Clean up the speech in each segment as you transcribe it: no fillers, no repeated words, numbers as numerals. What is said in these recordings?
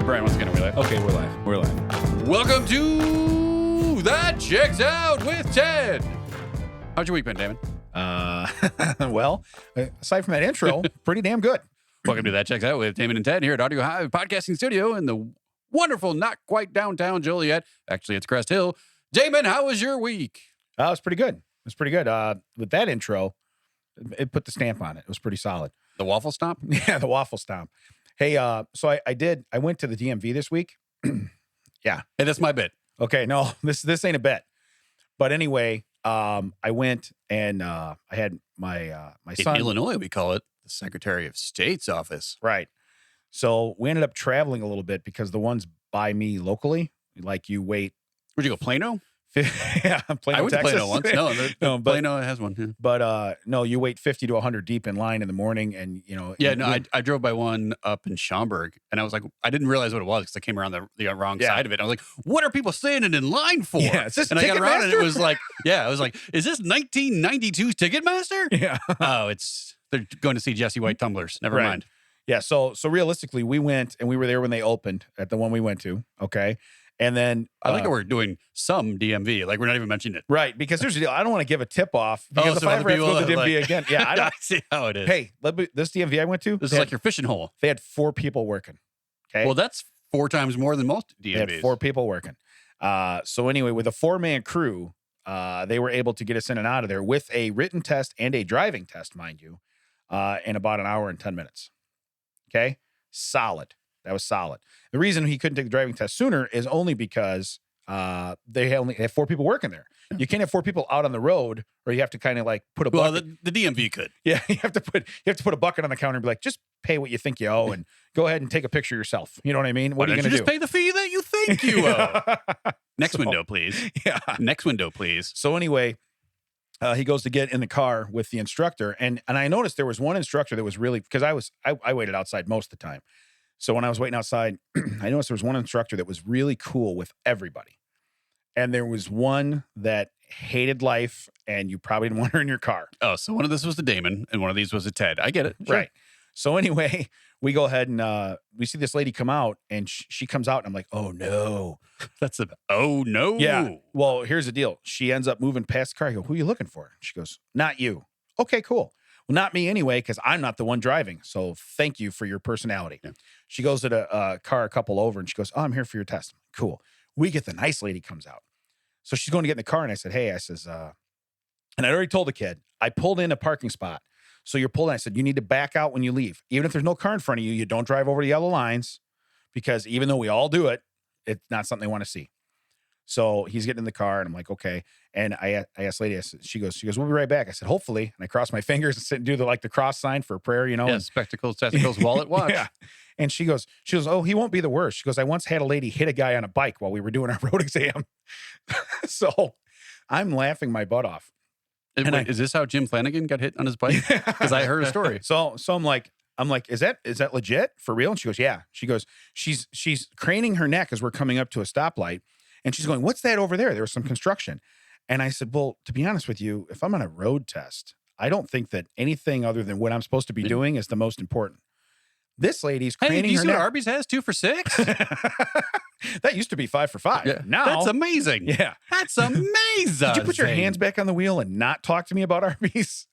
Brian, once again, are we live? Okay, we're live. We're live. Welcome to That Checks Out with Ted. How's your week been, Damon? Well, aside from that intro, pretty damn good. Welcome to That Checks Out with Damon and Ted here at Audiohive Podcasting Studio in the wonderful, not quite downtown Joliet. Actually, it's Crest Hill. Damon, how was your week? It was pretty good. It was pretty good. With that intro, it put the stamp on it. It was pretty solid. The waffle stomp? Yeah, the waffle stomp. Hey, so I went to the DMV this week. Yeah. Hey, that's my bit. Okay, no, this ain't a bet. But anyway, I went and I had my son. In Illinois, we call it the Secretary of State's office. Right. So we ended up traveling a little bit because the ones by me locally, like you wait. Where'd you go, Plano? Yeah, Plano, I went Texas. to Plano once. No, but Plano has one. Yeah. But no, you wait 50 to 100 deep in line in the morning, and you know. Yeah, no, I drove by one up in Schaumburg, and I was like, I didn't realize what it was because I came around the wrong side of it. I was like, what are people standing in line for? Yeah, is this and I got around, and it Ticketmaster? was like, I was like, is this 1992's Ticketmaster? Yeah. Oh, they're going to see Jesse White tumblers. Never Right. mind. Yeah. So realistically, we went and we were there when they opened at the one we went to. Okay. And then I think we're doing some DMV, like we're not even mentioning it. right, because here's the deal. I don't want to give a tip off because so if I other ever have to go to the people DMV like- again, yeah, I I don't. see how it is. Hey, this DMV I went to, This they is had, like your fishing hole. they had 4 people working. Okay. Well, that's 4 times more than most They had DMVs. 4 people working. So anyway, with a 4-man crew, they were able to get us in and out of there with a written test and a driving test, mind you, in about an hour and 10 minutes. Okay. Solid. That was solid. The reason he couldn't take the driving test sooner is only because they only have 4 people working there. You can't have 4 people out on the road, or you have to kind of like put a Well, bucket. the DMV could. Yeah, you have to put a bucket on the counter and be like, just pay what you think you owe, and go ahead and take a picture yourself. You know what I mean? What Why are you don't going to just do? pay the fee that you think you owe? Next window, please. Yeah. Next window, please. So anyway, he goes to get in the car with the instructor, and I noticed there was one instructor that was really, because I waited outside most of the time. So when I was waiting outside, I noticed there was one instructor that was really cool with everybody. And there was one that hated life, and you probably didn't want her in your car. Oh, so one of this was the Damon, and one of these was the Ted. I get it. Sure. Right. So anyway, we go ahead and we see this lady come out, and she comes out, and I'm like, oh no. That's oh no. Yeah. Well, here's the deal. She ends up moving past the car. I go, who are you looking for? She goes, not you. Okay, cool. Well, not me anyway, because I'm not the one driving. So thank you for your personality. Yeah. She goes to the car a couple over, and she goes, oh, I'm here for your test. Cool. We get the nice lady comes out. So she's going to get in the car, and I said, hey, and I already told the kid, I pulled in a parking spot. So you're pulling. I said, you need to back out when you leave. Even if there's no car in front of you, you don't drive over the yellow lines, because even though we all do it, it's not something they want to see. So he's getting in the car, and I'm like, okay. And I asked lady, she goes, we'll be right back. I said, hopefully. And I cross my fingers and sit and do the cross sign for a prayer, you know. Yeah, spectacles, testicles, wallet, watch. Yeah. And she goes, oh, he won't be the worst. She goes, I once had a lady hit a guy on a bike while we were doing our road exam. So I'm laughing my butt off. Is this how Jim Flanagan got hit on his bike? Because I heard a story. So I'm like, is that legit for real? And she goes, yeah. She goes, she's craning her neck as we're coming up to a stoplight. And she's going, what's that over there? There was some construction. And I said, well, to be honest with you, if I'm on a road test, I don't think that anything other than what I'm supposed to be doing is the most important. This lady's craning do you her see neck. what Arby's has 2 for $6? That used to be 5 for 5. Yeah. Now That's amazing. Yeah. That's amazing. Did you put your hands back on the wheel and not talk to me about Arby's?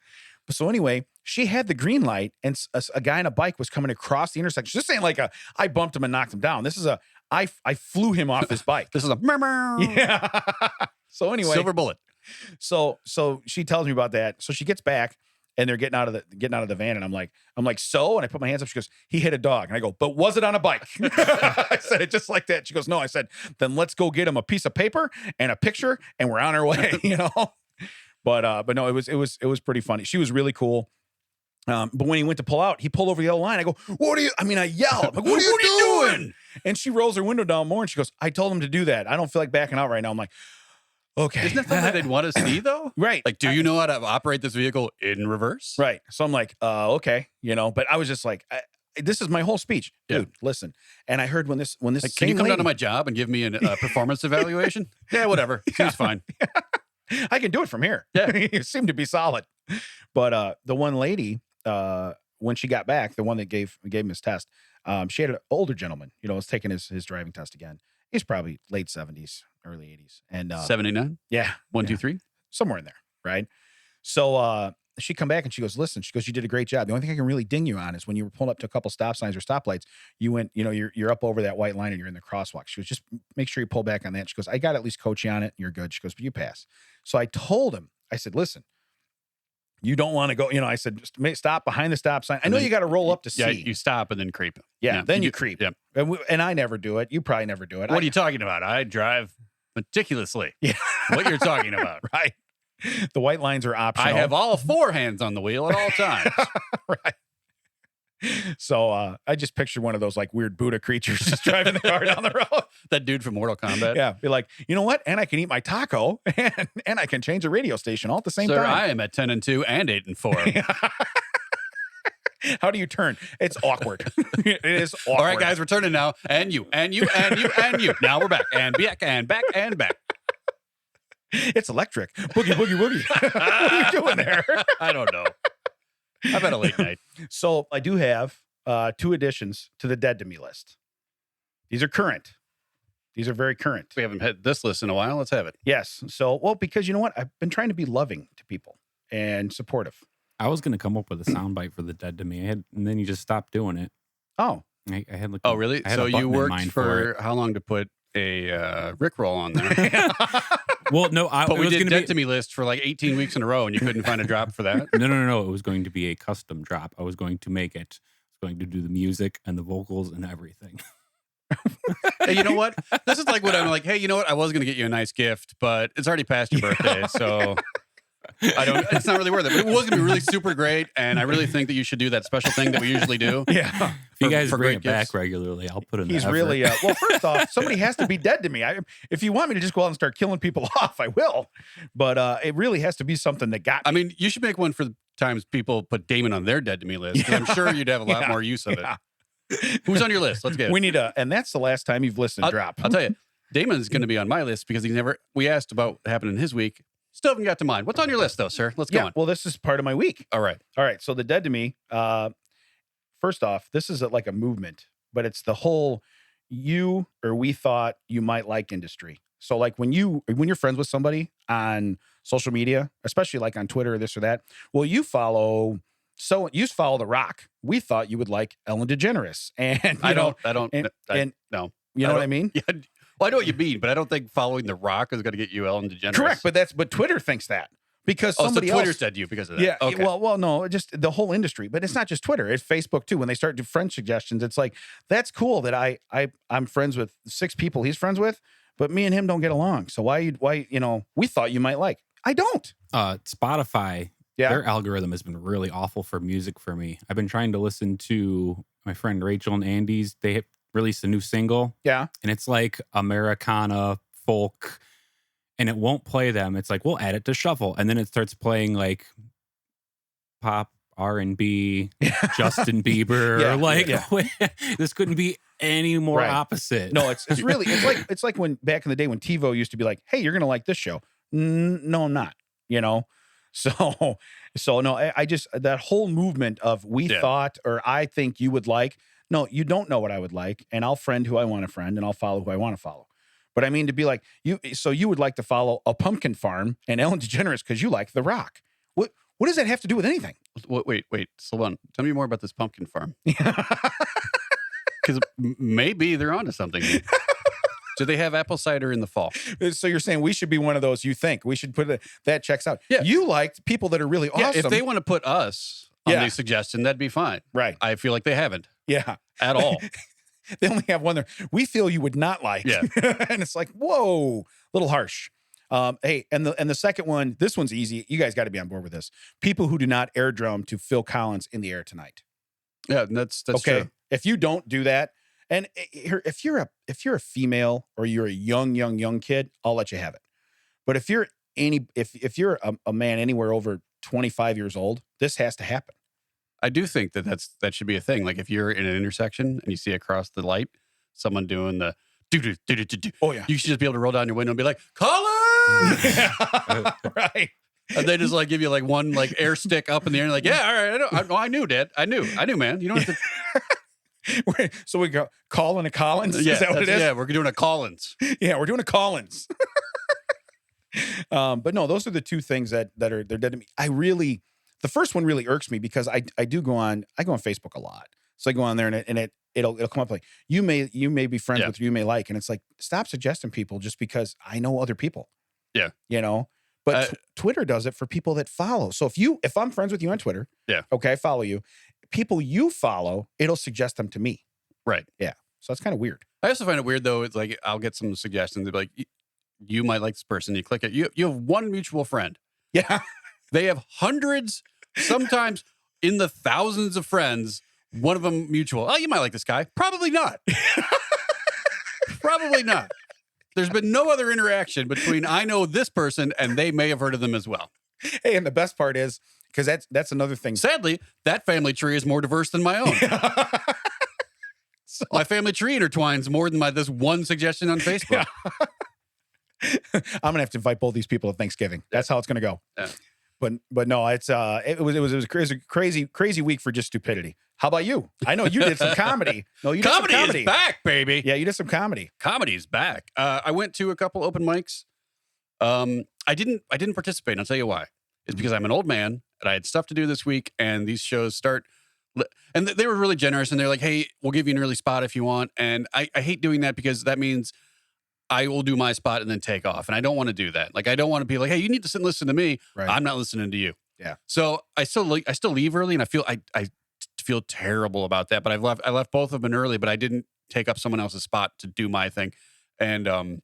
So anyway, she had the green light, and a guy on a bike was coming across the intersection. This ain't like I bumped him and knocked him down. This is I flew him off his bike. This is a murmur. Yeah. So anyway, Silver bullet. So she tells me about that. So she gets back, and they're getting out of the van, and I'm like, so, and I put my hands up. She goes, he hit a dog, and I go, but was it on a bike? I said it just like that. She goes, no. I said, then let's go get him a piece of paper and a picture, and we're on our way. You know. But no, it was pretty funny. She was really cool. But when he went to pull out, he pulled over the yellow line. I go, what are you? I mean, I yell, I'm like, what are you doing? And she rolls her window down more, and she goes, I told him to do that. I don't feel like backing out right now. I'm like, okay. Isn't that something they'd want to see, though? Right. Like, do you know how to operate this vehicle in reverse? Right. So I'm like, okay, you know, but I was just like, this is my whole speech. Dude, listen. And I heard when this like, can you come down to my job and give me a performance evaluation? Yeah, whatever. Seems fine. I can do it from here. Yeah. You seem to be solid. But the one lady, when she got back, the one that gave him his test, She had an older gentleman, was taking his driving test again. He's probably late 70s, early 80s. And 79? yeah. 1, 2, 3? Somewhere in there, right? So she come back and she goes, listen, she goes, you did a great job. The only thing I can really ding you on is when you were pulling up to a couple stop signs or stoplights, you went, you're up over that white line and you're in the crosswalk. She goes, just make sure you pull back on that. She goes, I got to at least coach you on it. You're good. She goes, but you pass. So I told him, I said, listen, you don't want to go, I said, just stop behind the stop sign. I know you got to roll up to see. Yeah, you stop and then creep. Yeah, then you creep. Yeah. And I never do it. You probably never do it. What are you talking about? I drive meticulously. Yeah. What you're talking about. Right. The white lines are optional. I have all 4 hands on the wheel at all times. Right. So I just pictured one of those like weird Buddha creatures just driving the car down the road. That dude from Mortal Kombat. Yeah. Be like, you know what? And I can eat my taco and I can change the radio station all at the same Sir, time. I am at 10 and 2 and 8 and 4. How do you turn? It's awkward. It is awkward. All right, guys, we're turning now. And you, and you, and you, and you. Now we're back. And back, and back, and back. It's electric. Boogie, boogie, boogie. What are you doing there? I don't know. I've had a late night. So I do have 2 additions to the Dead to Me list. These are current. These are very current. We haven't had this list in a while. Let's have it. Yes. So, because you know what? I've been trying to be loving to people and supportive. I was going to come up with a soundbite for the Dead to Me, and then you just stopped doing it. Oh. I had like Oh, really? I had So a you button in worked mind for how long to put a Rickroll on there? Well, no, But we did be Dead to Me list for like 18 weeks in a row, and you couldn't find a drop for that? No. It was going to be a custom drop. I was going to make it. I was going to do the music and the vocals and everything. Hey, you know what? This is like what I'm like, hey, you know what? I was going to get you a nice gift, but it's already past your birthday, so it's not really worth it. But it was going to be really super great, and I really think that you should do that special thing that we usually do. Yeah. If you guys for bring great it gifts. back regularly, I'll put in He's the effort. really, well, first off, somebody has to be dead to me. If you want me to just go out and start killing people off, I will. But it really has to be something that got me. I mean, you should make one for the times people put Damon on their Dead to Me list. 'Cause I'm sure you'd have a lot more use of it. Who's on your list? Let's get it. We need and that's the last time you've listened to drop. I'll tell you, Damon's going to be on my list because we asked about what happened in his week. Still haven't got to mine. What's on your list though, sir? Let's go on. Well, this is part of my week. All right. So the Dead to Me, first off, this is like a movement, but it's the whole we thought you might like industry. So like when you're friends with somebody on social media, especially like on Twitter or this or that, well, you follow The Rock. We thought you would like Ellen DeGeneres. And I don't. No. You know I what I mean? Yeah. Well, I know what you mean, but I don't think following The Rock is going to get you Ellen DeGeneres. Correct, but Twitter thinks that because somebody so Twitter else said you because of that. Yeah. Okay. Well, no, just the whole industry, but it's not just Twitter. It's Facebook too. When they start to friend suggestions, it's like that's cool that I'm friends with 6 people he's friends with, but me and him don't get along. So why we thought you might like. I don't. Spotify. Yeah. Their algorithm has been really awful for music for me. I've been trying to listen to my friend Rachel and Andy's. They have released a new single. Yeah. And it's like Americana folk, and it won't play them. It's like, we'll add it to shuffle. And then it starts playing like pop, R&B, Justin Bieber. This couldn't be any more opposite. No, it's really, it's like when back in the day when TiVo used to be like, hey, you're going to like this show. No, I'm not, So no, I just, that whole movement of thought, or I think you would like, no, you don't know what I would like. And I'll friend who I want to friend and I'll follow who I want to follow. But I mean, to be like you would like to follow a pumpkin farm and Ellen DeGeneres because you like The Rock. What does that have to do with anything? Wait, slow on. Tell me more about this pumpkin farm. Because maybe they're onto something. Do they have apple cider in the fall? So you're saying we should be one of those you think? We should put that checks out. Yeah. You liked people that are really awesome. Yeah, if they want to put us on the suggestion, that'd be fine. Right. I feel like they haven't. Yeah. At all. They only have one there. We feel you would not like. Yeah. And it's like, whoa, a little harsh. Hey, and the second one, this one's easy. You guys got to be on board with this. People who do not air drum to Phil Collins In the Air Tonight. Yeah, that's okay. True. If you don't do that, and if you're a female or you're a young kid, I'll let you have it. But if you're if you're a man anywhere over 25 years old, this has to happen. I do think that should be a thing. Like if you're in an intersection and you see across the light someone doing the do. Oh yeah, you should just be able to roll down your window and be like, Collins! Yeah. Right. And they just like give you like one like air stick up in the air and like, yeah, all right, I knew, Dad. I knew, man. You don't have to. So we go calling a Collins. Yeah, Is that what it is? Yeah, we're doing a Collins. Yeah, we're doing a Collins. But no, those are the two things that are they're dead to me. The first one really irks me because I go on Facebook a lot. So I go on there and it'll come up like you may be friends with, you may like, and it's like, stop suggesting people just because I know other people. Yeah. You know, but Twitter does it for people that follow. So if I'm friends with you on Twitter, okay, I follow you. People you follow, it'll suggest them to me. Right. Yeah. So that's kind of weird. I also find it weird though. It's like I'll get some suggestions. They'll be like, you might like this person. You click it. You have one mutual friend. Yeah. They have hundreds, sometimes in the thousands of friends. One of them mutual. Oh, you might like this guy. Probably not. Probably not. There's been no other interaction between I know this person and they may have heard of them as well. Hey, and the best part is, because that's another thing. Sadly, that family tree is more diverse than my own. So, my family tree intertwines more than this one suggestion on Facebook. I'm gonna have to invite both these people to Thanksgiving. That's how it's gonna go. Yeah. But no, it was a crazy week for just stupidity. How about you? I know you did some comedy. No, you did comedy some comedy. is back, baby. Yeah, you did some comedy. Comedy's back. I went to a couple open mics. I didn't participate. And I'll tell you why. It's because I'm an old man and I had stuff to do this week, and these shows start. And they were really generous, and they're like, "Hey, we'll give you an early spot if you want." And I hate doing that because that means I will do my spot and then take off, and I don't want to do that. Like, I don't want to be like, "Hey, you need to sit and listen to me." Right. I'm not listening to you. Yeah. So I still leave early, and I feel terrible about that. But I left both of them early, but I didn't take up someone else's spot to do my thing, and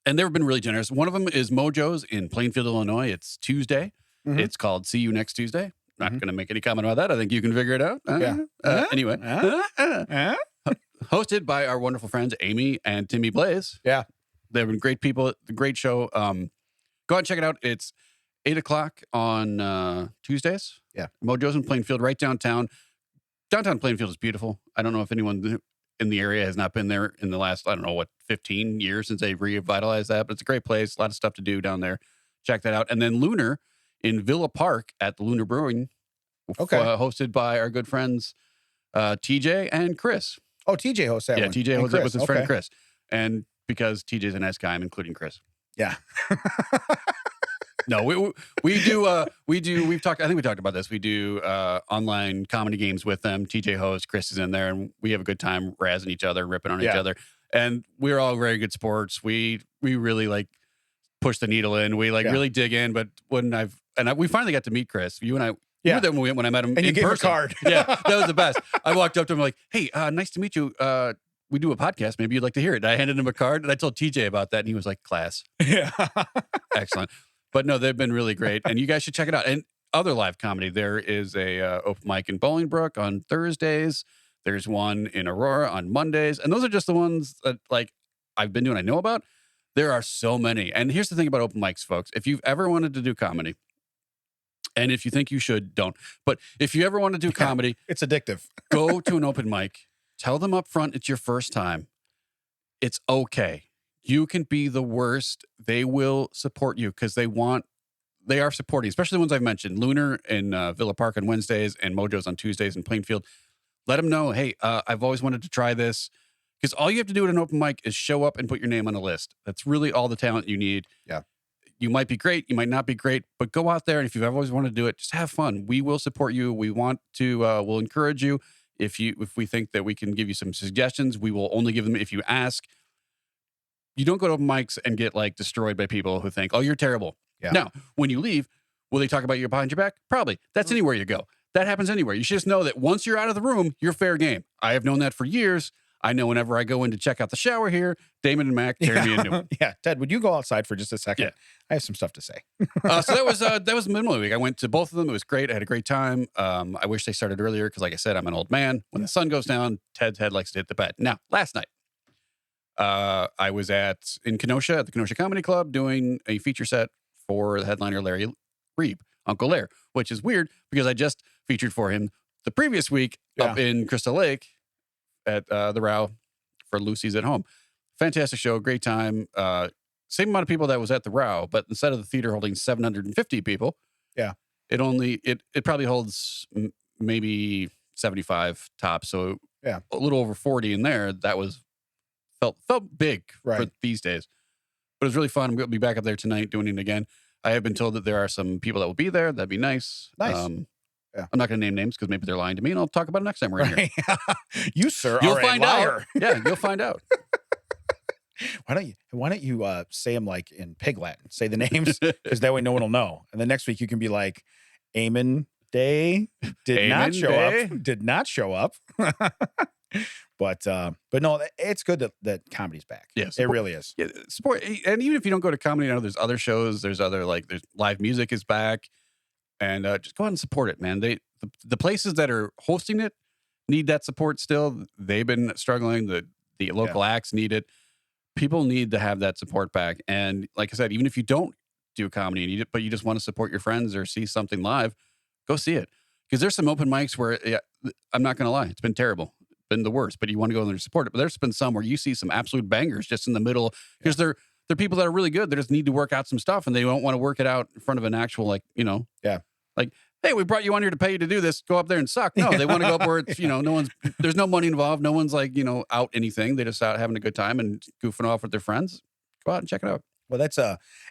they've been really generous. One of them is Mojo's in Plainfield, Illinois. It's Tuesday. Mm-hmm. It's called See You Next Tuesday. Not going to make any comment about that. I think you can figure it out. Anyway, hosted by our wonderful friends Amy and Timmy Blaze. Yeah, they've been great people. Great show. Go out and check it out. It's 8:00 on Tuesdays. Yeah, Mojo's in Plainfield, right downtown. Downtown Plainfield is beautiful. I don't know if anyone in the area has not been there in the last, 15 years since they revitalized that, but it's a great place. A lot of stuff to do down there. Check that out. And then Lunar in Villa Park at the Lunar Brewing, hosted by our good friends TJ and Chris. Oh, TJ hosts that one. Yeah, TJ hosts it with his friend Chris. And because TJ's a nice guy, I'm including Chris. Yeah. No, we do. We've talked. I think we talked about this. We do online comedy games with them. TJ hosts, Chris is in there, and we have a good time razzing each other, ripping on each other. And we're all very good sports. We really like push the needle in. We really dig in. But we finally got to meet Chris. You and I. You were there when I met him and in you gave person. him a card. Yeah, that was the best. I walked up to him like, "Hey, nice to meet you. We do a podcast. Maybe you'd like to hear it." And I handed him a card, and I told TJ about that, and he was like, "Class, yeah, excellent." But no, they've been really great, and you guys should check it out. And other live comedy, there is a open mic in Bolingbrook on Thursdays. There's one in Aurora on Mondays, and those are just the ones that I've been doing. I know about. There are so many, and here's the thing about open mics, folks. If you've ever wanted to do comedy, and if you think you should, don't. But if you ever want to do comedy, it's addictive. Go to an open mic. Tell them up front it's your first time. It's okay. You can be the worst. They will support you because they are supporting, especially the ones I've mentioned. Lunar in Villa Park on Wednesdays and Mojo's on Tuesdays in Plainfield. Let them know, hey, I've always wanted to try this. Because all you have to do at an open mic is show up and put your name on a list. That's really all the talent you need. Yeah. You might be great. You might not be great. But go out there, and if you've always wanted to do it, just have fun. We will support you. We want to, we'll encourage you. If we think that we can give you some suggestions, we will only give them if you ask. You don't go to open mics and get destroyed by people who think, oh, you're terrible. Yeah. Now, when you leave, will they talk about you behind your back? Probably. That's anywhere you go. That happens anywhere. You should just know that once you're out of the room, you're fair game. I have known that for years. I know whenever I go in to check out the shower here, Damon and Mac tear me into it. Yeah. Ted, would you go outside for just a second? Yeah. I have some stuff to say. So that was the middle of the week. I went to both of them. It was great. I had a great time. I wish they started earlier because, like I said, I'm an old man. When the sun goes down, Ted's head likes to hit the bed. Now, last night, I was in Kenosha at the Kenosha Comedy Club doing a feature set for the headliner Larry Reeb, Uncle Lair, which is weird because I just featured for him the previous week up in Crystal Lake at the Row for Lucy's at Home. Fantastic show, great time. Same amount of people that was at the Row, but instead of the theater holding 750 people, it probably holds maybe 75 tops. So Yeah. a little over 40 in there, that was felt big for Right. these days. But it was really fun. I'm going to be back up there tonight doing it again. I have been told that there are some people that will be there. That'd be nice. Nice. Yeah. I'm not going to name names because maybe they're lying to me, and I'll talk about it next time we're in here. You, sir, You'll are find a liar. out. Yeah, you'll find out. Why don't you say them like in Pig Latin? Say the names, because that way no one will know. And then next week you can be like, Amen Day did not show up. Did not show up. But no, it's good that comedy's back. Yes, it really is. Yeah, support, and even if you don't go to comedy, I know there's other shows. There's live music is back, and just go out and support it, man. The places that are hosting it need that support still. They've been struggling. The local acts need it. People need to have that support back. And like I said, even if you don't do comedy and but you just want to support your friends or see something live, go see it. Because there's some open mics where I'm not going to lie, it's been terrible, been the worst. But you want to go there and support it. But there's been some where you see some absolute bangers just in the middle because they're people that are really good. They just need to work out some stuff, and they don't want to work it out in front of an actual hey, we brought you on here to pay you to do this. Go up there and suck. No, they want to go up where it's, there's no money involved. No one's out anything. They just out having a good time and goofing off with their friends. Go out and check it out. Well, that's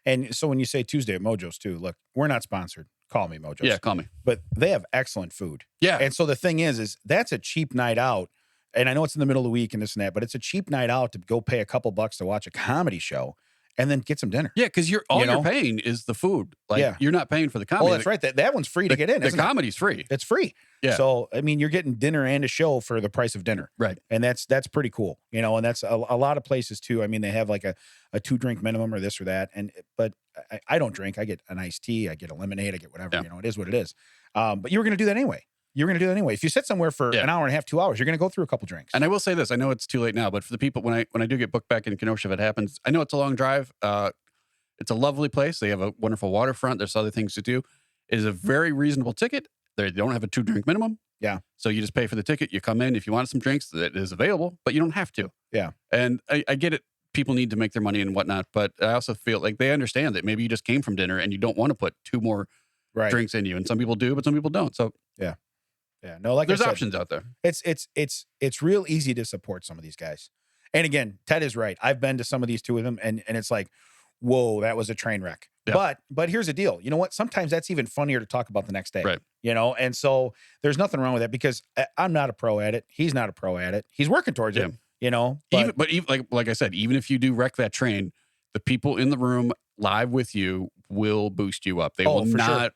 and so when you say Tuesday at Mojo's too, look, we're not sponsored. Call me Mojo's. Yeah, call me. But they have excellent food. Yeah. And so the thing is that's a cheap night out. And I know it's in the middle of the week and this and that, but it's a cheap night out to go pay a couple bucks to watch a comedy show and then get some dinner. Yeah, because you're paying is the food. You're not paying for the comedy. Oh, that's right. That one's free to get in. The comedy's free. It's free. Yeah. So I mean, you're getting dinner and a show for the price of dinner. Right. And that's pretty cool. And that's a lot of places too. I mean, they have like a 2-drink minimum or this or that. But I don't drink. I get an iced tea. I get a lemonade. I get whatever. Yeah. It is what it is. But you were going to do that anyway. If you sit somewhere for an hour and a half, 2 hours, you're going to go through a couple drinks. And I will say this: I know it's too late now, but for the people when I do get booked back in Kenosha, if it happens, I know it's a long drive. It's a lovely place. They have a wonderful waterfront. There's other things to do. It is a very reasonable ticket. They don't have a 2-drink minimum. Yeah. So you just pay for the ticket. You come in. If you want some drinks, that is available, but you don't have to. Yeah. And I get it. People need to make their money and whatnot, but I also feel like they understand that maybe you just came from dinner and you don't want to put 2 more drinks in you. And some people do, but some people don't. So yeah. No, like there's I said, options out there. It's real easy to support some of these guys. And again, Ted is right. I've been to some of these two of them, and it's like, whoa, that was a train wreck. Yeah. But here's the deal. You know what? Sometimes that's even funnier to talk about the next day. Right. And so there's nothing wrong with that because I'm not a pro at it. He's not a pro at it. He's working towards it. But even like I said, even if you do wreck that train, the people in the room live with you will boost you up. They will not.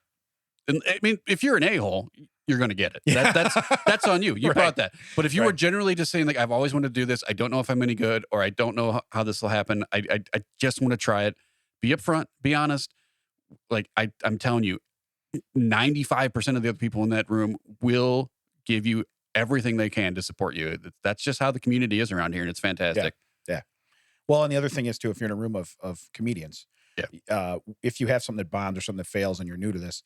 Sure. I mean, if you're an a-hole, you're going to get it. Yeah. That's on you. You Right. brought that. But if you were generally just saying like, I've always wanted to do this. I don't know if I'm any good, or I don't know how this will happen. I just want to try it. Be upfront. Be honest. Like I'm telling you, 95% of the other people in that room will give you everything they can to support you. That's just how the community is around here, and it's fantastic. Yeah. Well, and the other thing is too, if you're in a room of comedians, if you have something that bombs or something that fails and you're new to this,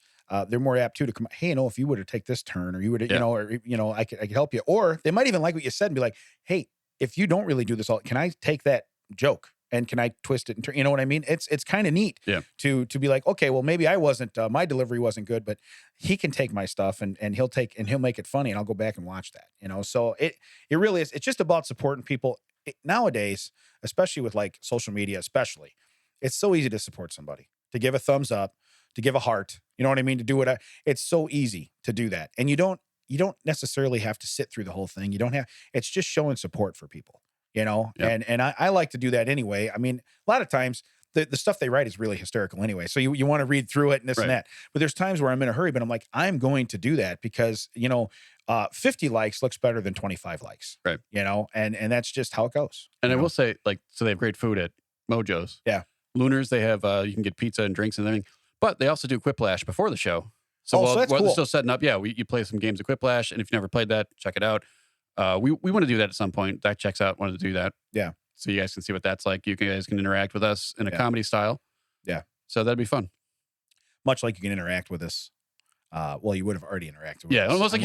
they're more apt to come, hey, if you would have take this turn, or you would, I could help you. Or they might even like what you said and be like, hey, if you don't really do this all, can I take that joke and can I twist it and turn? You know what I mean? It's kind of neat to be like, okay, well, maybe I wasn't, my delivery wasn't good, but he can take my stuff and he'll make it funny, and I'll go back and watch that, So it really is. It's just about supporting people nowadays, especially with like social media, especially. It's so easy to support somebody, to give a thumbs up, to give a heart. You know what I mean? To do it. It's so easy to do that. And you don't necessarily have to sit through the whole thing. It's just showing support for people, Yep. And I like to do that anyway. I mean, a lot of times the stuff they write is really hysterical anyway. So you want to read through it and this and that. But there's times where I'm in a hurry, but I'm like, I'm going to do that because, 50 likes looks better than 25 likes. Right. And that's just how it goes. And I will say, so they have great food at Mojo's. Yeah. Lunars, they have, you can get pizza and drinks and everything, but they also do Quiplash before the show. So so that's while cool. they're still setting up, you play some games of Quiplash, and if you've never played that, check it out. We want to do that at some point. That checks out. Wanted to do that. Yeah. So you guys can see what that's like. You guys can interact with us in a comedy style. Yeah. So that'd be fun. Much like you can interact with us. Well, you would have already interacted with us. Yeah, almost like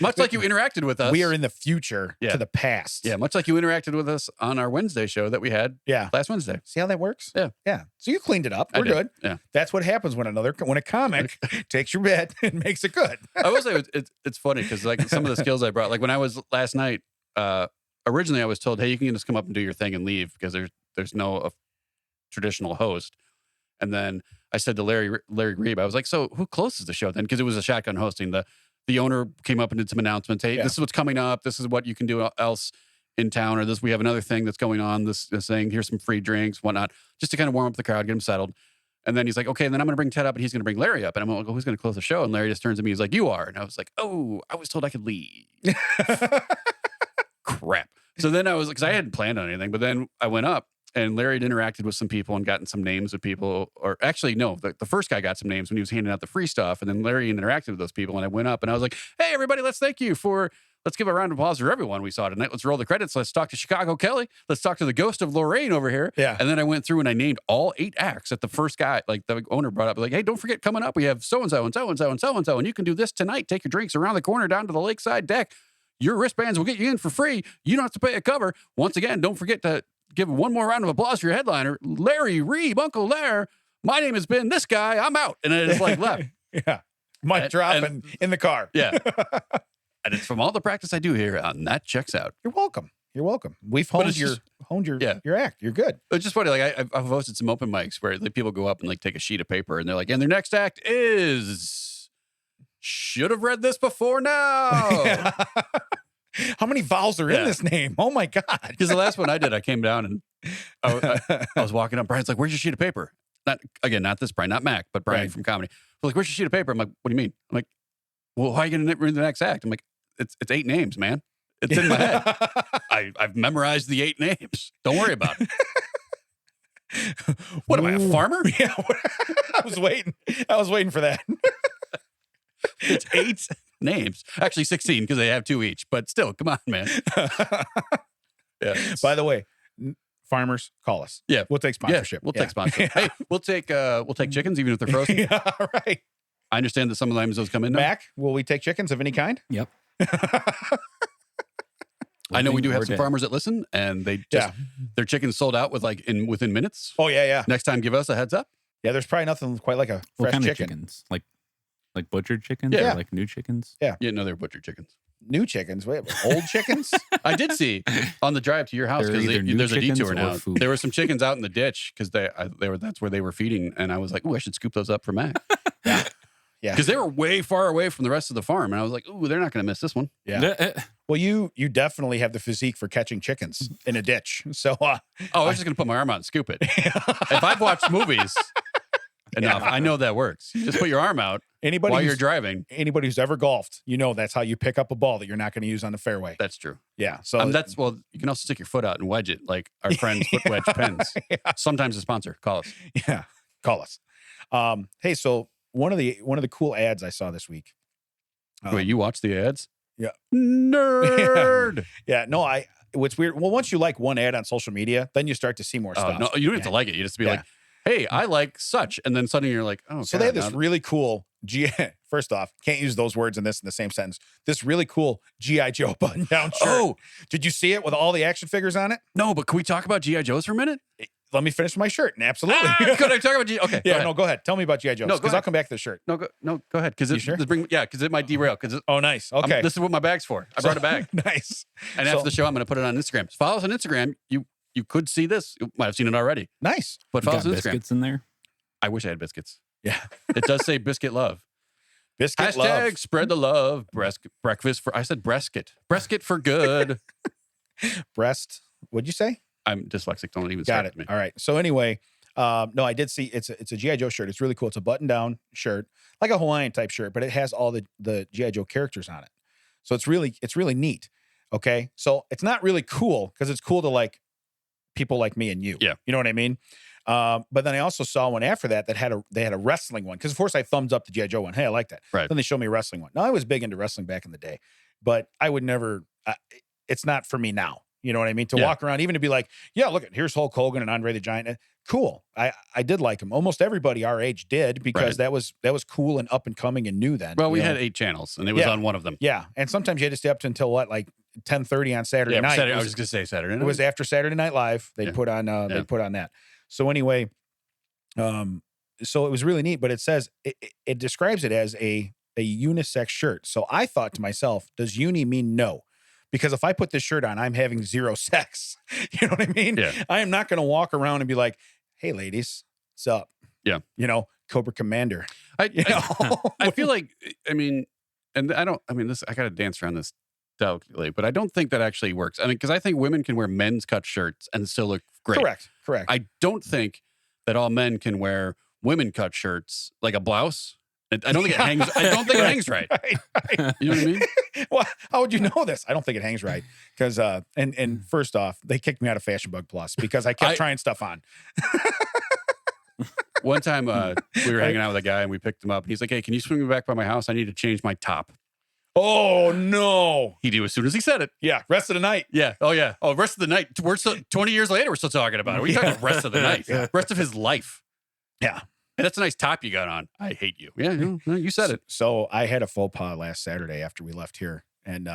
much like you interacted with us. We are in the future to the past. Yeah, much like you interacted with us on our Wednesday show that we had last Wednesday. See how that works? Yeah. Yeah. So you cleaned it up. We're good. Yeah. That's what happens when a comic takes your bed and makes it good. I will say it's funny because like some of the skills I brought, like when I was last night, originally I was told, hey, you can just come up and do your thing and leave because there's no traditional host. And then I said to Larry Grebe, I was like, so who closes the show then? Because it was a shotgun hosting. The owner came up and did some announcements. Hey, this is what's coming up. This is what you can do else in town, or this, we have another thing that's going on. This thing, here's some free drinks, whatnot, just to kind of warm up the crowd, get them settled. And then he's like, okay, and then I'm going to bring Ted up and he's going to bring Larry up. And I'm like, well, who's going to close the show? And Larry just turns to me. He's like, you are. And I was like, oh, I was told I could leave. Crap. So then I was, because I hadn't planned on anything, but then I went up and Larry had interacted with some people and gotten some names of people, or actually, no, the first guy got some names when he was handing out the free stuff. And then Larry interacted with those people. And I went up and I was like, hey, everybody, let's give a round of applause for everyone we saw tonight. Let's roll the credits. Let's talk to Chicago Kelly. Let's talk to the ghost of Lorraine over here. Yeah. And then I went through and I named all 8 acts that the first guy, like the owner brought up, like, hey, don't forget coming up. We have so-and-so and so-and-so and so-and-so. And you can do this tonight. Take your drinks around the corner down to the lakeside deck. Your wristbands will get you in for free. You don't have to pay a cover. Once again, don't forget to give one more round of applause for your headliner, Larry Reeb, Uncle Lair. My name has been this guy. I'm out. And I just like left. Yeah. Mic drop and in the car. Yeah. And it's from all the practice I do here, and that checks out. You're welcome. You're welcome. We've honed your act. You're good. It's just funny. Like I've hosted some open mics where like people go up and like take a sheet of paper and they're like, and their next act is should have read this before now. How many vowels are in this name? Oh my God. Because the last one I did, I came down and I was walking up. Brian's like, where's your sheet of paper? Not this Brian, not Mac, but Brian from comedy. I'm like, where's your sheet of paper? I'm like, what do you mean? I'm like, well, how are you going to read the next act? I'm like, it's 8 names, man. It's in my head. I've memorized the 8 names. Don't worry about it. What am I, a farmer? Yeah. I was waiting for that. It's 8 names. Actually 16 because they have 2 each. But still, come on, man. Yeah. By the way, farmers, call us. Yeah. We'll take sponsorship. Yeah, we'll take sponsorship. Hey, we'll take chickens even if they're frozen. Yeah, right. I understand that some of the items those come in now. Mac, will we take chickens of any kind? Yep. I know we do have some farmers that listen, and they just their chickens sold out within minutes. Oh yeah. Next time, give us a heads up. Yeah, there's probably nothing quite like a fresh kind chicken. Of chickens? Like butchered chickens? Yeah. Or like new chickens? Yeah, no, they're butchered chickens. New chickens? Wait, old chickens? I did see on the drive to your house because there's a detour now. There were some chickens out in the ditch because that's where they were feeding, and I was like, oh, I should scoop those up for Mac. Yeah, because they were way far away from the rest of the farm, and I was like, "Ooh, they're not going to miss this one." Yeah. Well, you definitely have the physique for catching chickens in a ditch. So, I was just going to put my arm out and scoop it. If I've watched movies enough, I know that works. You just put your arm out while you're driving. Anybody who's ever golfed, that's how you pick up a ball that you're not going to use on the fairway. That's true. Yeah. So you can also stick your foot out and wedge it, like our friends Foot Wedge Pens. Yeah. Sometimes a sponsor. Call us. Yeah, call us. Hey, so. One of the cool ads I saw this week. Wait, you watch the ads? Yeah. Nerd. Yeah. No, what's weird. Well, once you like one ad on social media, then you start to see more stuff. No, you don't have to like it. You just be like, hey, I like such. And then suddenly you're like, oh, so they have this really cool first off, can't use those words in the same sentence. This really cool G.I. Joe button down shirt. Oh, did you see it with all the action figures on it? No, but can we talk about G.I. Joes for a minute? Let me finish my shirt. Absolutely. Could I talk about G.I. Okay. Yeah, go ahead. Tell me about G.I. Joe. Because I'll come back to the shirt. No, go ahead. Because it might derail. Oh, nice. Okay. This is what my bag's for. I brought a bag. Nice. And after the show, I'm going to put it on Instagram. So follow us on Instagram. You could see this. You might have seen it already. Nice. But follow us on Instagram. Biscuits in there? I wish I had biscuits. Yeah. It does say biscuit love. Biscuit love. Hashtag spread the love. Breakfast for, I said brisket. Brisket for good. Breast. What'd you say? I'm dyslexic. Don't even Got start it. with me. All right. So anyway, no, I did see it's a G.I. Joe shirt. It's really cool. It's a button-down shirt, like a Hawaiian type shirt, but it has all the G.I. Joe characters on it. So it's really neat. Okay. So it's not really cool because it's cool to like people like me and you. Yeah. You know what I mean? But then I also saw one after that they had a wrestling one. Because of course I thumbs up the G.I. Joe one. Hey, I like that. Right. Then they showed me a wrestling one. Now I was big into wrestling back in the day, but I would never, it's not for me now. You know what I mean? To walk around, even to be like, yeah, look, here's Hulk Hogan and Andre the Giant. Cool. I did like him. Almost everybody our age did because that was cool and up and coming and new then. Well, we had 8 channels and it was on one of them. Yeah. And sometimes you had to stay up until like 10:30 on Saturday night. I was going to say Saturday night. It was after Saturday Night Live. They'd put on that. So anyway, so it was really neat, but it says it describes it as a unisex shirt. So I thought to myself, does uni mean no? Because if I put this shirt on, I'm having zero sex. You know what I mean? Yeah. I am not going to walk around and be like, hey, ladies, what's up? Yeah. You know, Cobra Commander. I feel like, and I got to dance around this delicately, but I don't think that actually works. I mean, because I think women can wear men's cut shirts and still look great. Correct. I don't think that all men can wear women cut shirts like a blouse. I don't think it hangs. I don't think it hangs right. Right. You know what I mean? Well, how would you know this? I don't think it hangs right. Because, and first off, they kicked me out of Fashion Bug Plus because I kept trying stuff on. One time we were hanging out with a guy and we picked him up. And he's like, hey, can you swing me back by my house? I need to change my top. Oh, no. He did as soon as he said it. Yeah. Rest of the night. Yeah. Oh, yeah. Oh, rest of the night. We're still 20 years later, we're still talking about it. What are you talking about rest of the night? Yeah. Rest of his life. Yeah. Hey, that's a nice top you got on. I hate you. Yeah, you said it. So I had a faux pas last Saturday after we left here. And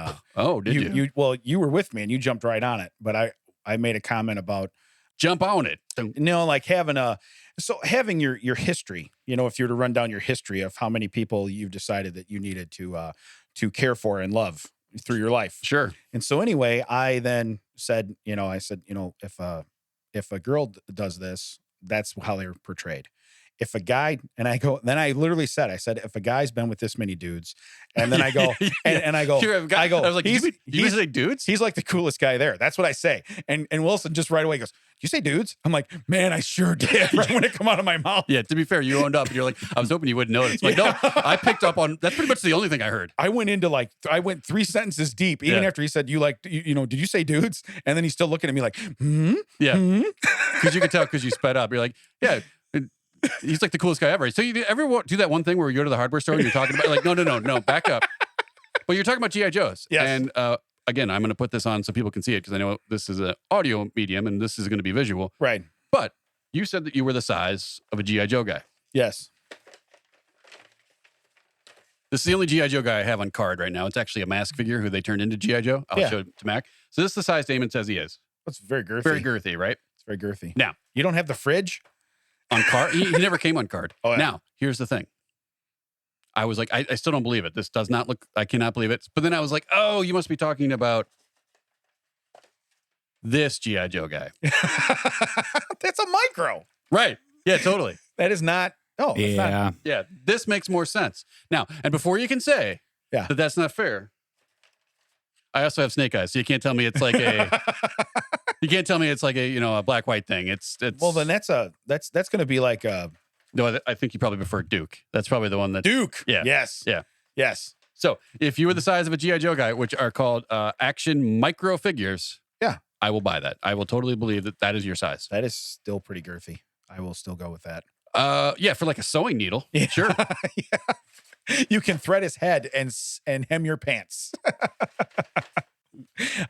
did you? Well, you were with me and you jumped right on it. But I made a comment about jump on it. Like having your history, you know, if you were to run down your history of how many people you've decided that you needed to care for and love through your life. Sure. And so anyway, I then said, if a girl does this, that's how they're portrayed. If a guy, I literally said, if a guy's been with this many dudes, and then I go, and I go, I was like, did you say dudes? He's like the coolest guy there. That's what I say. And Wilson just right away goes, did you say dudes? I'm like, man, I sure did. Right when it come out of my mouth. Yeah. To be fair, you owned up and you're like, I was hoping you wouldn't notice. Like, no, I picked up on, that's pretty much the only thing I heard. I went 3 sentences deep, even after he said, did you say dudes? And then he's still looking at me like, Yeah. Because you could tell because you sped up. You're like, yeah. He's like the coolest guy ever. So you ever do that one thing where you go to the hardware store and you're talking about like, no, back up. Well, you're talking about G.I. Joes. Yes. And again, I'm going to put this on so people can see it because I know this is an audio medium and this is going to be visual. Right. But you said that you were the size of a G.I. Joe guy. Yes. This is the only G.I. Joe guy I have on card right now. It's actually a mask figure who they turned into G.I. Joe. I'll show it to Mac. So this is the size Damon says he is. It's very girthy. Very girthy, right? It's very girthy. Now, you don't have the fridge? On card? He never came on card. Oh, yeah. Now, here's the thing. I was like, I still don't believe it. This does not look, I cannot believe it. But then I was like, oh, you must be talking about this G.I. Joe guy. That's a micro. Right. Yeah, totally. That is not. Oh, yeah. Not, yeah. This makes more sense. Now, and before you can say that that's not fair, I also have snake eyes. So you can't tell me it's like a, a black white thing. It's well, then that's going to be like a. No, I think you probably prefer Duke. That's probably the one that Duke. Yeah. Yes. Yeah. Yes. So if you were the size of a G.I. Joe guy, which are called action micro figures, I will buy that. I will totally believe that is your size. That is still pretty girthy. I will still go with that. Yeah, for like a sewing needle. Yeah. Sure. Yeah. You can thread his head and hem your pants.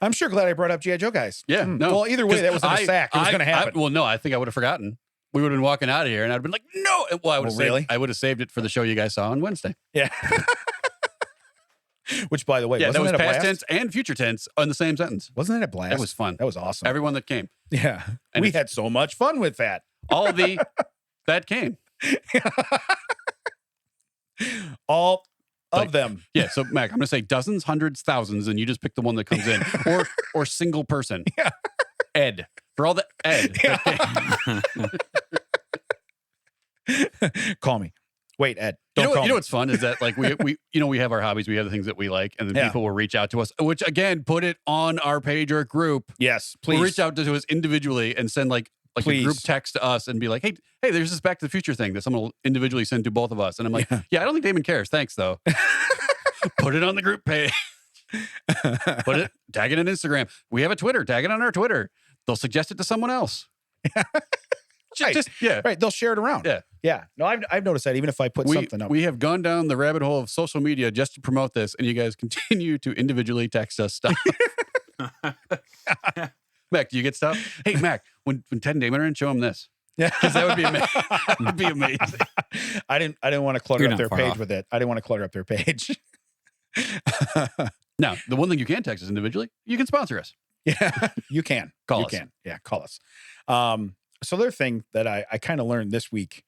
I'm sure glad I brought up G.I. Joe guys. Yeah. No. Well, either way, that was in a sack. It was going to happen. Well, no, I think I would have forgotten. We would have been walking out of here and I'd been like, no. Well, I would have I would have saved it for the show you guys saw on Wednesday. Yeah. Which, by the way, that was that past tense and future tense in the same sentence. Wasn't that a blast? That was fun. That was awesome. Everyone that came. Yeah. And we had so much fun with that. All that came. All of them. Yeah. So, Mac, I'm going to say dozens, hundreds, thousands, and you just pick the one that comes in. or single person. Yeah. Ed. For all the Ed. Yeah. Call me. Wait, Ed. Don't call me. You know what's fun is that like we have our hobbies, we have the things that we like, and then people will reach out to us, which again, put it on our page or group. Yes, please. We'll reach out to us individually and send like a group text to us and be like, hey, there's this Back to the Future thing that someone will individually send to both of us. And I'm like, yeah, I don't think Damon cares. Thanks though. Put it on the group page. Tag it on Instagram. We have a Twitter. Tag it on our Twitter. They'll suggest it to someone else. Right. They'll share it around. Yeah. Yeah. No, I've noticed that even if I put something up. We have gone down the rabbit hole of social media just to promote this, and you guys continue to individually text us stuff. Mac, do you get stuff? Hey, Mac, when Ted and Damon are in, show them this. Yeah. Because that would be amazing. That would be amazing. I didn't want to clutter up their page with it. I didn't want to clutter up their page. Now, the one thing you can text us individually, you can sponsor us. Yeah, you can. Call us. Yeah, call us. So the other thing that I kind of learned this week,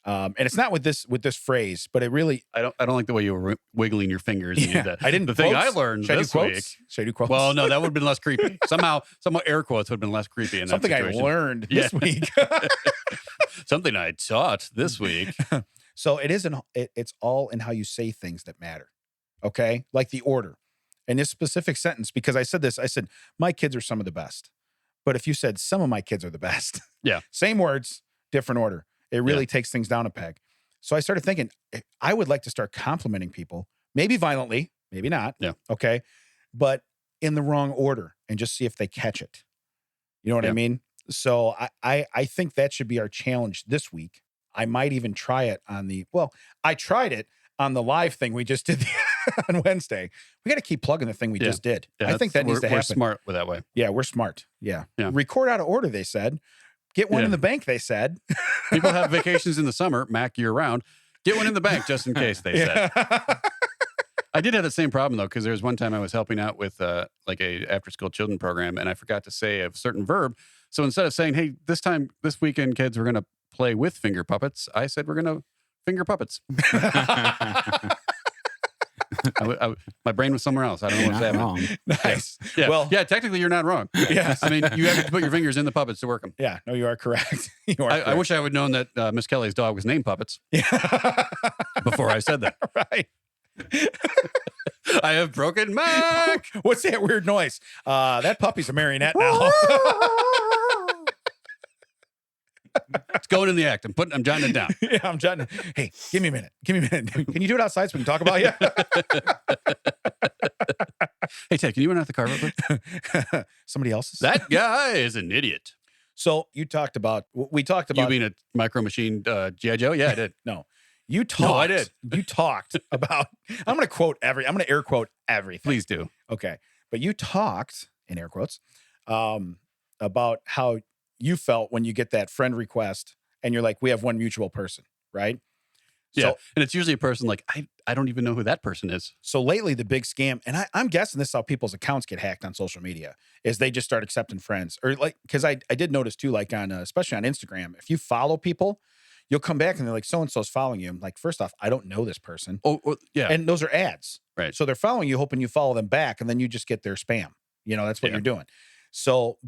And it's not with this phrase, but it really. I don't like the way you were wiggling your fingers. And did that. I didn't. The thing I quotes? learned Should I do this quotes? week. Should I do quotes? Well, no, that would have been less creepy. Somehow air quotes would have been less creepy in Something that I situation. learned this week. Something I taught this week. So it's all in how you say things that matter. Okay, like the order. In this specific sentence, because I said this, I said my kids are some of the best. But if you said some of my kids are the best, Yeah. same words, different order. It really takes things down a peg. So I started thinking, I would like to start complimenting people, maybe violently, maybe not. Yeah. Okay. But in the wrong order and just see if they catch it. You know what I mean? So I think that should be our challenge this week. I might even try it I tried it on the live thing we just did on Wednesday. We got to keep plugging the thing we just did. Yeah, I think that needs to happen. We're smart with that way. Yeah, we're smart. Yeah. Yeah. Record out of order, they said. Get one in the bank, they said. People have vacations in the summer, Mac year round. Get one in the bank just in case, they said. I did have the same problem, though, because there was one time I was helping out with like a after-school children program, and I forgot to say a certain verb. So instead of saying, hey, this weekend, kids, we're going to play with finger puppets, I said, we're going to finger puppets. My brain was somewhere else. I don't know what's happening. Wrong. Nice. Yeah. Well, yeah, technically you're not wrong. Yes. I mean, you have to put your fingers in the puppets to work them. Yeah, no, you are correct. You are I wish I would known that Miss Kelly's dog was named Puppets before I said that. Right. I have broken Mac. What's that weird noise? That puppy's a marionette now. It's going in the act. I'm jotting it down. Yeah, I'm jotting. Hey, give me a minute. Give me a minute. Can you do it outside so we can talk about you? Hey, Ted, can you run out the car real quick? Somebody else's? That guy is an idiot. So we talked about. You mean a micro machine G.I. Joe? Yeah, I did. No. You talked. No, I did. You talked about. I'm going to air quote everything. Please do. Okay. But you talked, in air quotes, about how you felt when you get that friend request and you're like, we have one mutual person, right? Yeah. So, and it's usually a person like, I don't even know who that person is. So lately, the big scam, and I'm guessing this is how people's accounts get hacked on social media, is they just start accepting friends. Or like, because I did notice too, like on, especially on Instagram, if you follow people, you'll come back and they're like, so-and-so's following you. I'm like, first off, I don't know this person. Oh, yeah. And those are ads. Right. So they're following you, hoping you follow them back, and then you just get their spam. You know, that's what you're doing. So,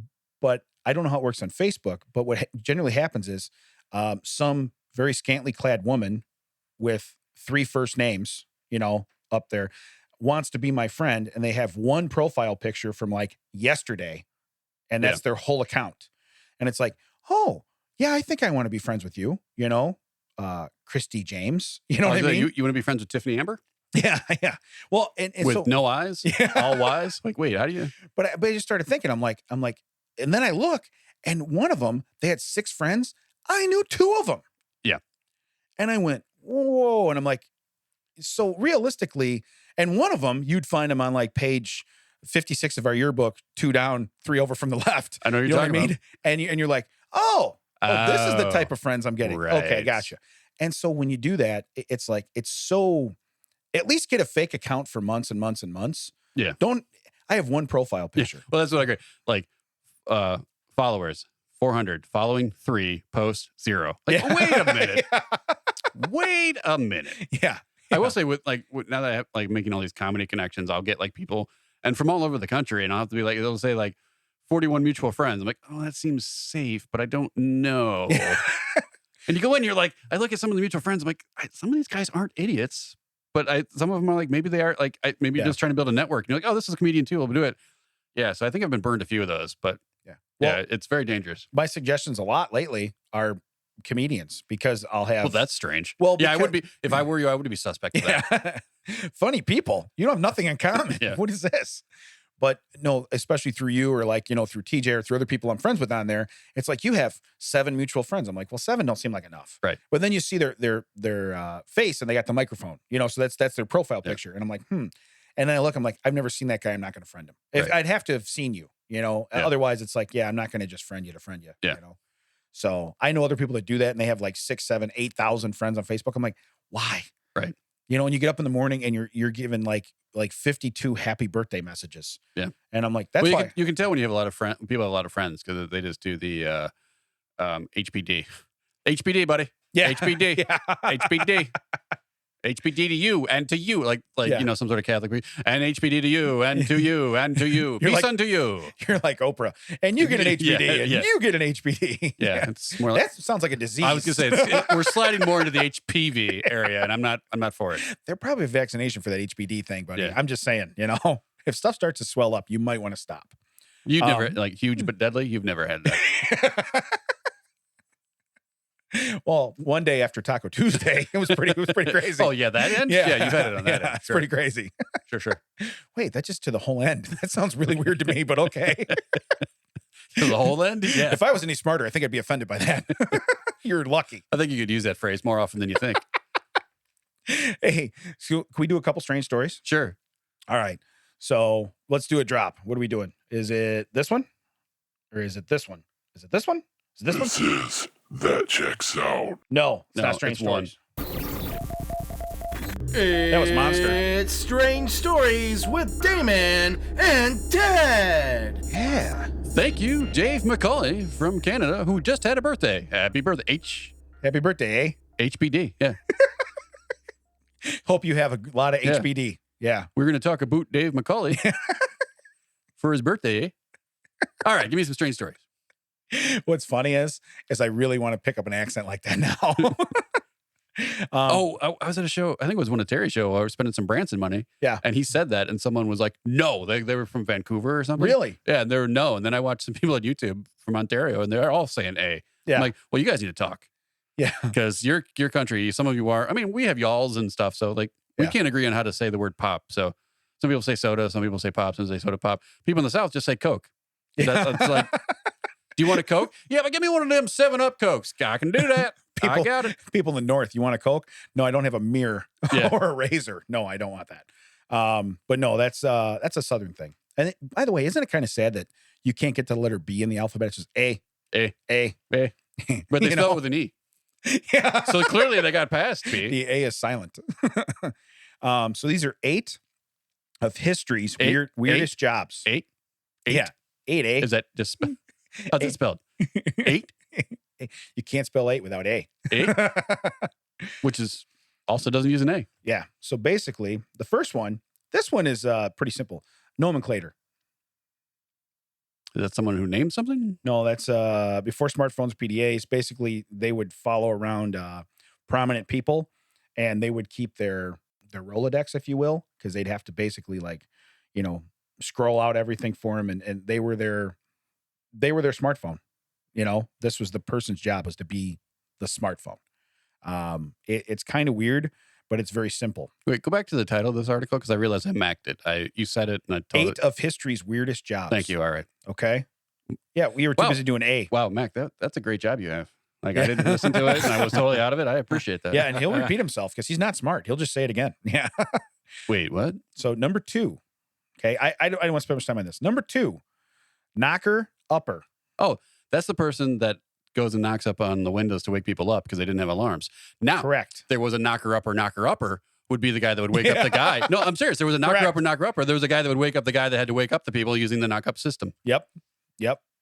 but I don't know how it works on Facebook, but what generally happens is some very scantily clad woman with 3 first names, you know, up there wants to be my friend, and they have one profile picture from like yesterday, and that's their whole account. And it's like, oh, yeah, I think I want to be friends with you, you know, Christy James, you know what I mean? You want to be friends with Tiffany Amber? Yeah, yeah. Well, and with so, no eyes, all wise. Like, wait, how do you? But I just started thinking. I'm like, and then I look, and one of them, they had 6 friends. I knew 2 of them. Yeah. And I went, whoa, and I'm like, so realistically, and one of them, you'd find him on like page 56 of our yearbook, 2 down, 3 over from the left. I know you you're know talking what I mean? about. And you're like, oh, this is the type of friends I'm getting. Right. Okay, gotcha. And so when you do that, it's like, it's so. At least get a fake account for months and months and months. Yeah. I have one profile picture. Yeah. Well, that's what I agree. Like, followers, 400, following 3, post 0. Like, wait a minute. Wait a minute. Yeah. I will say now that I have like making all these comedy connections, I'll get like people and from all over the country, and I'll have to be like, they'll say like 41 mutual friends. I'm like, oh, that seems safe, but I don't know. And you go in, you're like, I look at some of the mutual friends. I'm like, some of these guys aren't idiots. But some of them are like, maybe they are like, maybe you're just trying to build a network. And you're like, oh, this is a comedian too. We'll do it. Yeah. So I think I've been burned a few of those, but well, it's very dangerous. My suggestions a lot lately are comedians because I'll have. Well, that's strange. Well, I would be, if I were you, I would be suspect of that. Funny people. You don't have nothing in common. Yeah. What is this? But no, especially through you or like, you know, through TJ or through other people I'm friends with on there, it's like you have 7 mutual friends. I'm like, well, 7 don't seem like enough. Right. But then you see their face and they got the microphone, you know, so that's their profile picture. And I'm like, And then I look, I'm like, I've never seen that guy. I'm not going to friend him. I'd have to have seen you, you know, otherwise it's like, I'm not going to just friend you to friend you, you know? So I know other people that do that and they have like 6, 7, 8,000 friends on Facebook. I'm like, why? Right. You know, when you get up in the morning and you're given like 52 happy birthday messages. Yeah. And I'm like, that's why. You can tell when you have a lot of people have a lot of friends because they just do the HPD. HPD, buddy. Yeah. HBD. Yeah. HBD. HBD to you and to you, like Yeah. you know, some sort of Catholic priest. And HBD to you and to you and to you. You're Peace like- unto you. You're like Oprah, and you get an HBD, Yeah, and yeah. you get an HBD. Yeah, it's more like That sounds like a disease. I was gonna say we're sliding more into the HPV area, and I'm not for it. There's probably a vaccination for that HBD thing, buddy. Yeah. I'm just saying, if stuff starts to swell up, you might want to stop. You've never like huge but deadly. You've never had that. Well, one day after Taco Tuesday, it was pretty crazy. Oh yeah, that end. Yeah, you've had it on that. Yeah, end. it's Sure. pretty crazy. Sure. Wait, that's just to the whole end. That sounds really weird to me, but okay. To the whole end. Yeah, If I was any smarter, I think I'd be offended by that. You're lucky. I think you could use that phrase more often than you think. Hey, so can we do a couple strange stories? Sure. All right. So let's do a drop. What are we doing? Is it this one? Or is it this one? Is it this one? Is it this one? That checks out. No, it's No, not strange it's one. stories. That was Monster. It's Strange Stories with Damon and Ted. Yeah. Thank you, Dave McCauley from Canada, who just had a birthday. Happy birthday, Happy birthday, eh? HBD. Yeah, Hope you have a lot of Yeah. HBD. Yeah. we're gonna talk about Dave McCauley for his birthday. All right, give me some strange stories. What's funny is I really want to pick up an accent like that now. I was at a show. I think it was one of Terry's show. I was spending some Branson money. Yeah. And he said that, and someone was like, "No, they were from Vancouver or something." Really? Yeah, and they were no. And then I watched some people on YouTube from Ontario, and they're all saying A. Yeah. I'm like, well, you guys need to talk Yeah. because your country. Some of you are. I mean, we have y'alls and stuff, so like we Yeah. can't agree on how to say the word pop. So some people say soda, some people say pop, some say soda pop. People in the South just say Coke. That's like, do you want a Coke? Yeah, but give me one of them 7-Up Cokes. I can do that. I People- got it. People in the North, you want a Coke? No, I don't have a mirror Yeah. or a razor. No, I don't want that. But no, that's a Southern thing. And by the way, isn't it kind of sad that you can't get to the letter B in the alphabet? It's just A, A. A. A. But they You spell know? it with an E. Yeah. So clearly they got past B. The A is silent. So these are 8 of history's Eight? weirdest jobs. 8. Yeah. 8A. Is that just how's it spelled? 8? You can't spell 8 without A. 8? Which is also doesn't use an A. Yeah. So basically, the first one, this one is pretty simple. Nomenclator. Is that someone who named something? No, that's before smartphones, PDAs. Basically, they would follow around prominent people, and they would keep their Rolodex, if you will, because they'd have to basically scroll out everything for them, and they were their smartphone. This was the person's job, was to be the smartphone. It's kind of weird, but it's very simple. Wait, go back to the title of this article because I realized I macked it. You said it and I told 8 of history's weirdest jobs. Thank you. All right. Okay. Yeah, we were too Wow. busy doing A. Wow, Mac, that's a great job you have. Like I didn't listen to it and I was totally out of it. I appreciate that. Yeah, and he'll repeat himself because he's not smart. He'll just say it again. Yeah. Wait, what? So number 2. Okay, I don't want to spend much time on this. Number 2, knocker upper. That's the person that goes and knocks up on the windows to wake people up because they didn't have alarms. Now, Correct. there was a knocker upper would be the guy that would wake up the guy. No, I'm serious. There was a knocker upper. There was a guy that would wake up the guy that had to wake up the people using the knock up system. Yep.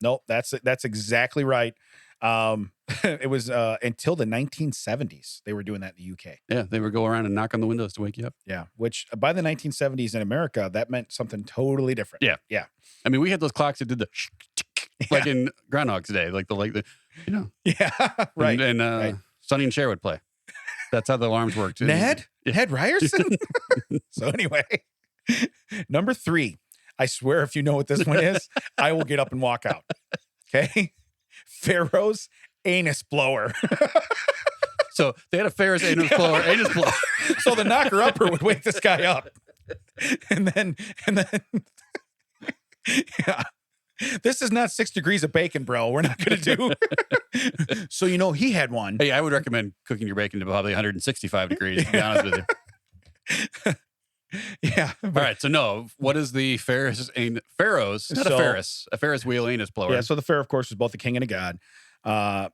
No, that's exactly right. It was until the 1970s they were doing that in the UK. Yeah, they would go around and knock on the windows to wake you up. Yeah, which by the 1970s in America that meant something totally different. Yeah. Yeah. I mean, we had those clocks that did the like in Groundhog's Day, like the Yeah. Right. And right. Sonny and Cher would play. That's how the alarms worked. Ned Yeah. Ryerson. So anyway, number 3. I swear, if you know what this one is, I will get up and walk out. Okay. Pharaoh's anus blower. So they had a Ferris anus blower. So the knocker upper would wake this guy up. And then yeah. This is not 6 degrees of bacon, bro. We're not going to do. So, he had one. Hey, I would recommend cooking your bacon to probably 165 degrees, to be honest with you. Yeah. All right. So no, what is the Pharaoh's? Not a Ferris wheel anus blower. Yeah. So the Pharaoh, of course, was both a king and a god. But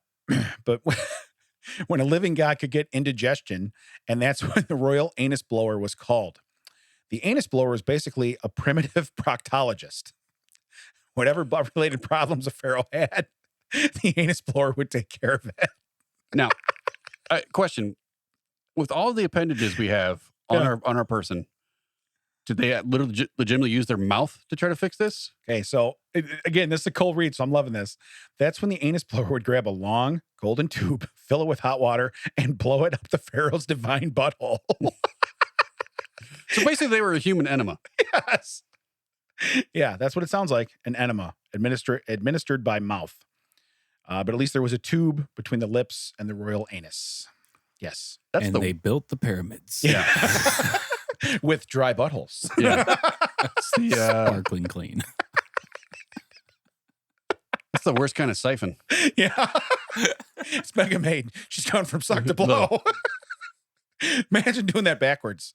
when a living god could get indigestion, and that's what the royal anus blower was called. The anus blower was basically a primitive proctologist. Whatever blood-related problems a pharaoh had, the anus blower would take care of it. Now, Question: with all the appendages we have on our person, did they literally legitimately use their mouth to try to fix this? Okay, so again, this is a cold read, so I'm loving this. That's when the anus blower would grab a long golden tube, fill it with hot water, and blow it up the Pharaoh's divine butthole. So basically, they were a human enema. Yes. Yeah, that's what it sounds like. An enema administered by mouth. But at least there was a tube between the lips and the royal anus. Yes. And they built the pyramids. Yeah. With dry buttholes. Yeah. That's the Sparkling clean. that's the worst kind of siphon. Yeah. It's Mega Maid. She's going from suck to blow. Imagine doing that backwards.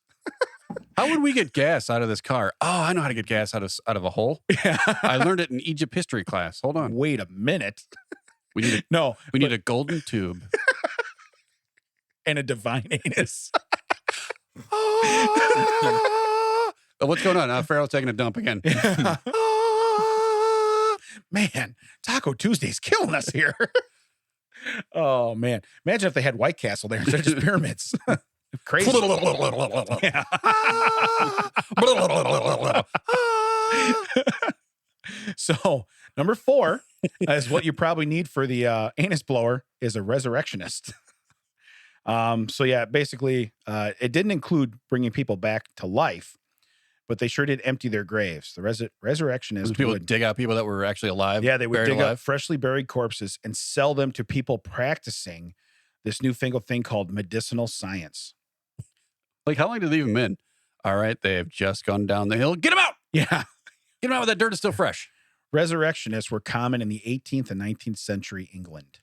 How would we get gas out of this car? Oh, I know how to get gas out of a hole. Yeah. I learned it in Egypt history class. Hold on. Wait a minute. We need a golden tube. And a divine anus. Oh, what's going on? Pharaoh's taking a dump again. Man, Taco Tuesday's killing us here. Oh, man. Imagine if they had White Castle there instead of just pyramids. Crazy. Yeah. So, number 4 is what you probably need for the anus blower is a resurrectionist. So yeah, basically, it didn't include bringing people back to life, but they sure did empty their graves. The resurrectionist People would dig out people that were actually alive. Yeah, they would dig alive. up freshly buried corpses and sell them to people practicing this newfangled thing called medicinal science. Like, how long did they even been? All right, they have just gone down the hill. Get them out! Yeah. Get them out with that dirt is still fresh. Resurrectionists were common in the 18th and 19th century England.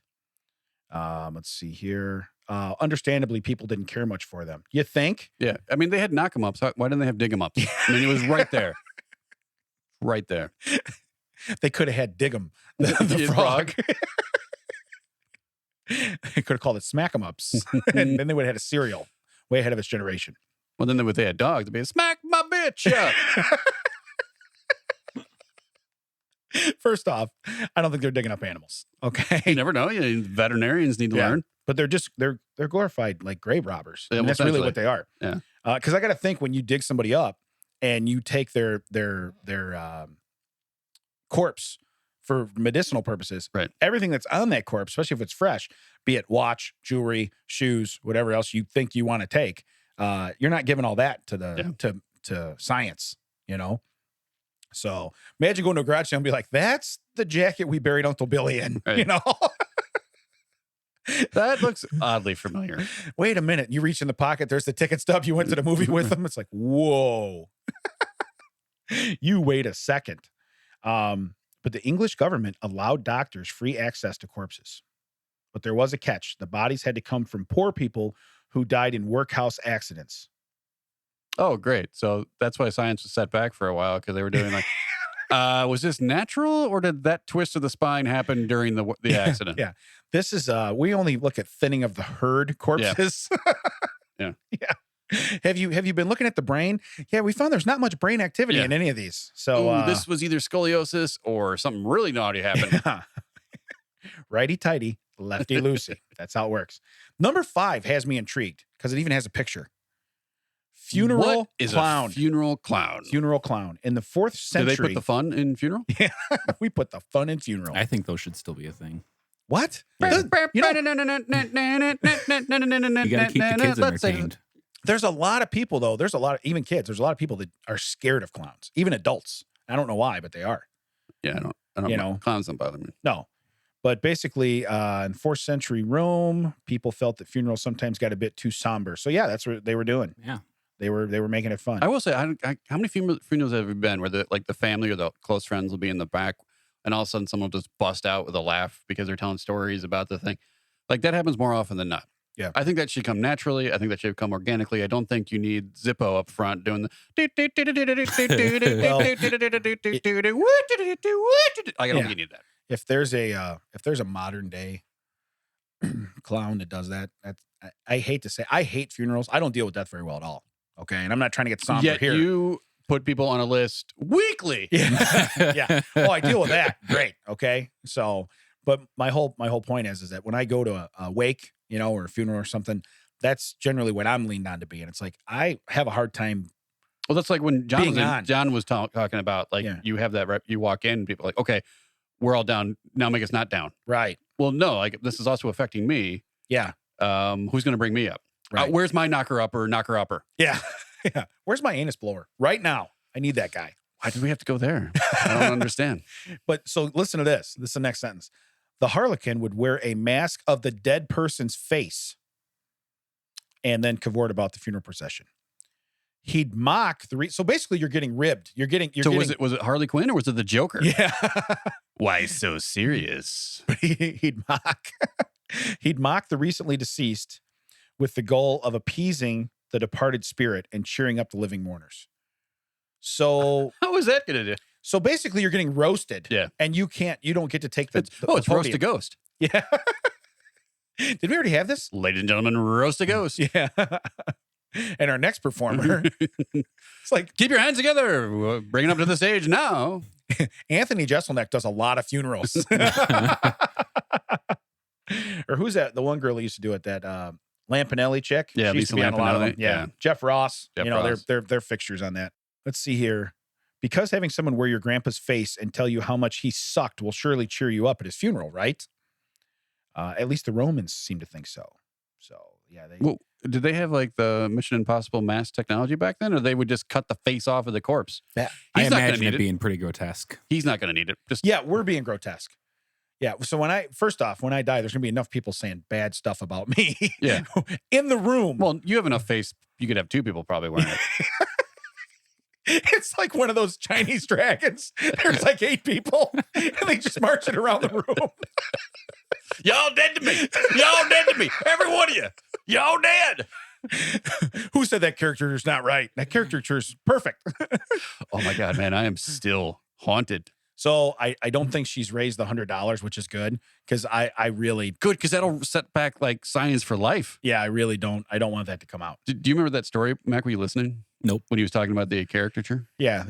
Let's see here. Understandably, people didn't care much for them. You think? Yeah. I mean, they had knock 'em ups. Why didn't they have dig 'em ups? I mean, it was right there. Right there. They could have had Dig 'em, the frog. They could have called it Smack 'em Ups. And then they would have had a cereal way ahead of its generation. Well, then if they had dogs, they'd be smack my bitch up. First off, I don't think they're digging up animals. Okay. You never know. Veterinarians need to learn. But they're glorified like grave robbers. Yeah, And that's really essentially. what they are. Yeah. Because I got to think when you dig somebody up and you take their corpse for medicinal purposes, Right. Everything that's on that corpse, especially if it's fresh, be it watch, jewelry, shoes, whatever else you think you want to take, you're not giving all that to to science, you know. So imagine going to a garage sale and be like, "That's the jacket we buried Uncle Billy in," Right. you know. That looks oddly familiar. Wait a minute. You reach in the pocket. There's the ticket stub. You went to the movie with them. It's like, whoa. You wait a second. But the English government allowed doctors free access to corpses. But there was a catch. The bodies had to come from poor people who died in workhouse accidents. Oh, great. So that's why science was set back for a while because they were doing like, was this natural or did that twist of the spine happen during the accident? Yeah. This is, we only look at thinning of the herd corpses. Yeah. Yeah. Have you been looking at the brain? Yeah, we found there's not much brain activity in any of these. So Ooh, this was either scoliosis or something really naughty happened. Righty tighty, lefty loosey. That's how it works. Number 5 has me intrigued because it even has a picture. Funeral What is clown. a funeral clown? Funeral clown. In the 4th Do century. they put the fun in funeral? Yeah, we put the fun in funeral. I think those should still be a thing. What? You You know, got to keep the kids entertained. there's a lot of people, though. There's a lot of, even kids, there's a lot of people that are scared of clowns, even adults. I don't know why, but they are. Yeah, I don't You know. know. Clowns don't bother me. No. But basically, in 4th century Rome, people felt that funerals sometimes got a bit too somber. So, yeah, that's what they were doing. Yeah. They were making it fun. I will say, how many funerals have you been where the family or the close friends will be in the back and all of a sudden someone will just bust out with a laugh because they're telling stories about the thing? Like that happens more often than not. Yeah. I think that should come naturally. I think that should come organically. I don't think you need Zippo up front doing the. I don't think you need that. If there's a modern day clown that does that, I hate to say, I hate funerals. I don't deal with death very well at all. Okay, and I'm not trying to get somber Yet here. you put people on a list weekly. Yeah. Yeah. Oh, I deal with that. Great. Okay. So, But my whole point is that when I go to a wake, or a funeral or something, that's generally what I'm leaned on to be. And it's like, I have a hard time. Well, that's like when John was talking about, like, Yeah. you have that you walk in, and people are like, okay, we're all down. Now make us not down. Right. Well, no, like, this is also affecting me. Yeah. Who's going to bring me up? Right. Where's my knocker upper? Yeah. Yeah. Where's my anus blower? Right now. I need that guy. Why did we have to go there? I don't understand. But so listen to this. This is the next sentence. The harlequin would wear a mask of the dead person's face and then cavort about the funeral procession. He'd mock so basically you're getting ribbed. Was it Harley Quinn or was it the Joker? Yeah. Why so serious? he'd mock the recently deceased with the goal of appeasing the departed spirit and cheering up the living mourners. So How is that going to do? So basically you're getting roasted. Yeah. And you don't get to take It's roast a ghost. Yeah. Did we already have this? Ladies and gentlemen, roast a ghost. Yeah. And our next performer, it's like, Keep your hands together. We'll bring it up to the stage now. Anthony Jeselnik does a lot of funerals. Or who's that? The one girl who used to do it, that Lampanelli chick. Yeah, she used to Lisa be on a lot of them. Lampanelli, Yeah. yeah. Jeff Ross. Jeff Ross. They're fixtures on that. Let's see here. Because having someone wear your grandpa's face and tell you how much he sucked will surely cheer you up at his funeral, right? At least the Romans seem to think so. So yeah, Well, did they have like the Mission Impossible mask technology back then, or they would just cut the face off of the corpse? I He's not gonna imagine need it it. being pretty grotesque. He's not going to need it. Just yeah, we're being grotesque. Yeah. So when I die, there's gonna be enough people saying bad stuff about me. Yeah. In the room. Well, you have enough face. You could have two people probably wearing it. It's like one of those Chinese dragons. There's like 8 people, and they just march it around the room. Y'all dead to me. Y'all dead to me. Every one of you. Y'all dead. Who said that character is not right? That character is perfect. Oh my God, man. I am still haunted. So I don't think she's raised the $100, which is good, because I really, Good, because that'll set back like science for life. yeah, I really don't. I don't want that to come out. Do you remember that story, Mac? Were you listening? Nope. When he was talking about the caricature? Yeah,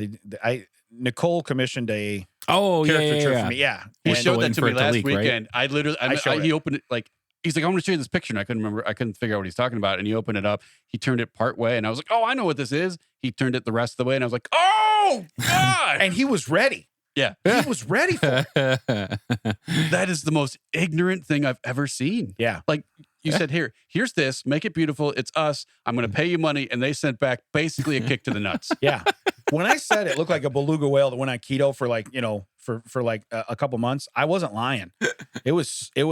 Nicole commissioned a Oh, caricature for me. Yeah, He And showed that waiting to for me it to last leak, right? weekend. I literally, he opened it like, he's like, I want to show you this picture. And I couldn't remember. I couldn't figure out what he's talking about. And he opened it up. He turned it part way. And I was like, oh, I know what this is. He turned it the rest of the way. And I was like, oh, God. and he was ready. Yeah. He was ready for it. That is the most ignorant thing I've ever seen. Yeah. Like you said, here's this, make it beautiful. It's us. I'm going to pay you money. And they sent back basically a kick to the nuts. Yeah. When I said it looked like a beluga whale that went on keto for like, for like a couple months, I wasn't lying. It was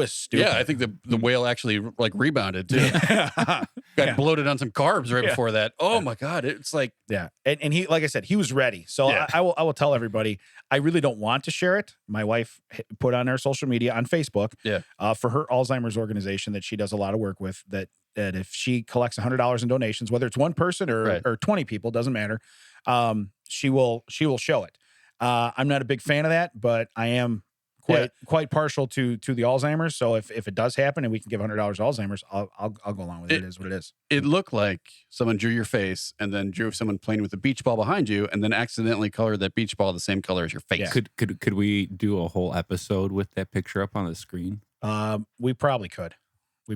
stupid. Yeah. I think the whale actually like rebounded too. Got bloated on some carbs right before that. Oh my God. It's like, Yeah. And he, like I said, he was ready. So Yeah. I will tell everybody, I really don't want to share it. My wife put on her social media on Facebook for her Alzheimer's organization that she does a lot of work with, that if she collects $100 in donations, whether it's one person or 20 people, doesn't matter. She will show it. I'm not a big fan of that, but I am quite partial to the Alzheimer's. So if it does happen and we can give $100 to Alzheimer's, I'll go along with it. It is what it is. it looked like someone drew your face and then drew someone playing with a beach ball behind you and then accidentally colored that beach ball the same color as your face. Yeah. Could we do a whole episode with that picture up on the screen? We probably could.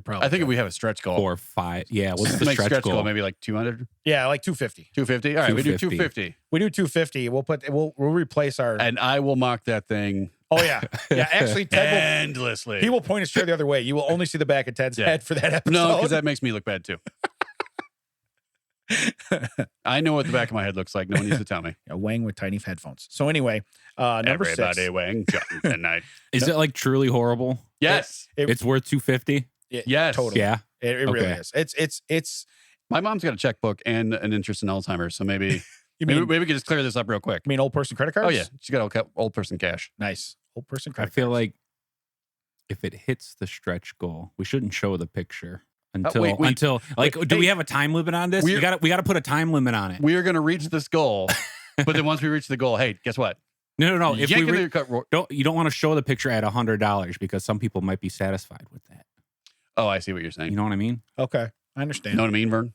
I think if we have a stretch goal. 4 or 5. Yeah, what's the Make stretch goal? maybe like 200, Yeah, like 250. 250. All right, we do 250. We do 250. We'll replace our. And I will mock that thing Oh yeah, yeah. Actually, Ted endlessly. he will point his chair the other way. You will only see the back of Ted's head for that episode. No, because that makes me look bad too. I know what the back of my head looks like. No one needs to tell me. Wang with tiny headphones. So anyway, number Everybody 6. Wang tonight. Is it like truly horrible? Yes. It's worth 250. Yes. totally. Yeah. It really Okay. is. It's. My mom's got a checkbook and an interest in Alzheimer's, so maybe You maybe mean we can just clear this up real quick. old person credit cards? Oh yeah, she's got old person cash. Nice old person I credit. feel cards. like if it hits the stretch goal, we shouldn't show the picture until wait. like. Wait, do we hey. have a time limit on this? We're- We got to put a time limit on it. We are going to reach this goal, but then once we reach the goal, hey, guess what? No. If Yank we into your cut ro- you don't want to show the picture at $100 because some people might be satisfied with that. Oh, I see what you're saying. You know what I mean? Okay, I understand. You know what I mean, Vern?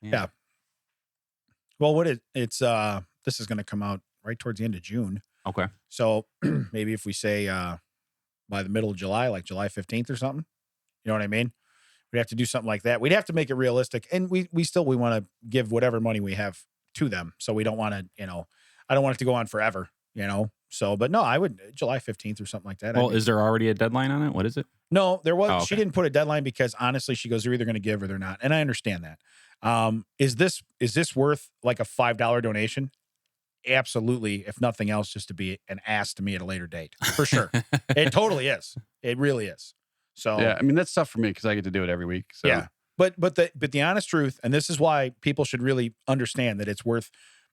Yeah. Well, it's this is going to come out right towards the end of June. Okay. So maybe if we say by the middle of July, like July 15th or something. You know what I mean? We'd have to do something like that. We'd have to make it realistic. And we want to give whatever money we have to them. So we don't want to, I don't want it to go on forever, So, but no, I would July 15th or something like that. Well, is there already a deadline on it? What is it? No, there was. Oh, okay. She didn't put a deadline because honestly, she goes, they're either going to give or they're not. And I understand that. Is this worth like a $5 donation? Absolutely. If nothing else, just to be an ass to me at a later date, for sure. It totally is. It really is. So Yeah, I mean, that's tough for me because I get to do it every week. So. yeah, but the honest truth, and this is why people should really understand that it's worth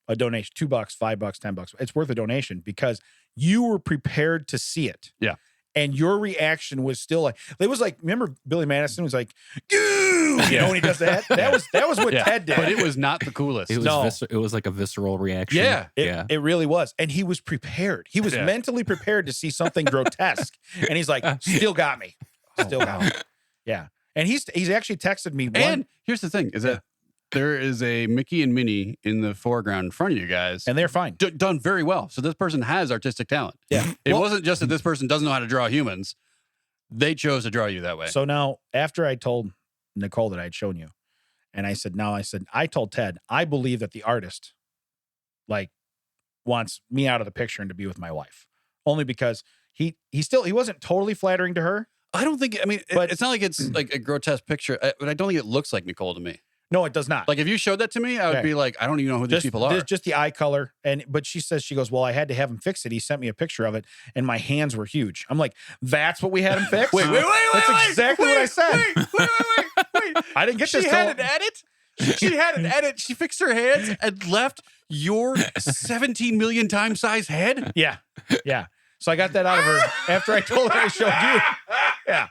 a donation, $2, $5, $10. It's worth a donation because you were prepared to see it. Yeah. And your reaction was still like, it was like, remember Billy Madison was like, "Goo!" When he does that? That was what Yeah, Ted did. but it was not the coolest. It was it was like a visceral reaction. Yeah. It really was. And he was prepared. He was mentally prepared to see something grotesque. And he's like, still got me. Still got me. Yeah. And he's actually texted me And here's the thing is that there is a Mickey and Minnie in the foreground in front of you guys. and they're fine. Done very well. So this person has artistic talent. Yeah. It Well- wasn't just that this person doesn't know how to draw humans. They chose to draw you that way. So now, after I told Nicole that I had shown you, and I told Ted, I believe that the artist, like, wants me out of the picture and to be with my wife, only because he wasn't totally flattering to her. I don't think, but it's not like it's like a grotesque picture, but I don't think it looks like Nicole to me. No, it does not. Like if you showed that to me, I would Okay. be like, I don't even know who these people are. Just the eye color, but she goes, well, I had to have him fix it. He sent me a picture of it, and my hands were huge. I'm like, that's what we had him fix. Wait, That's exactly what I said. Wait. I didn't get She this. had an edit. She had an edit. She fixed her hands and left your 17 million times size head. Yeah. So I got that out of her after I told her I showed you. Yeah.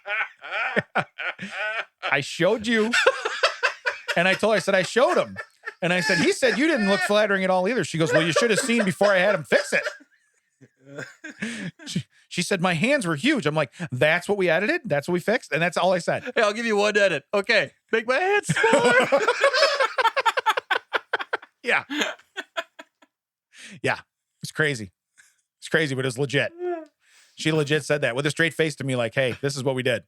I showed you. And I told her, I said, I showed him. And I said, he said you didn't look flattering at all either. She goes, well, you should have seen before I had him fix it. She said, my hands were huge. I'm like, that's what we edited? That's what we fixed? And that's all I said. Hey, I'll give you one edit. Okay. Make my hands smaller. Yeah. Yeah. It's crazy. It's crazy, but it's legit. She legit said that with a straight face to me, like, hey, this is what we did.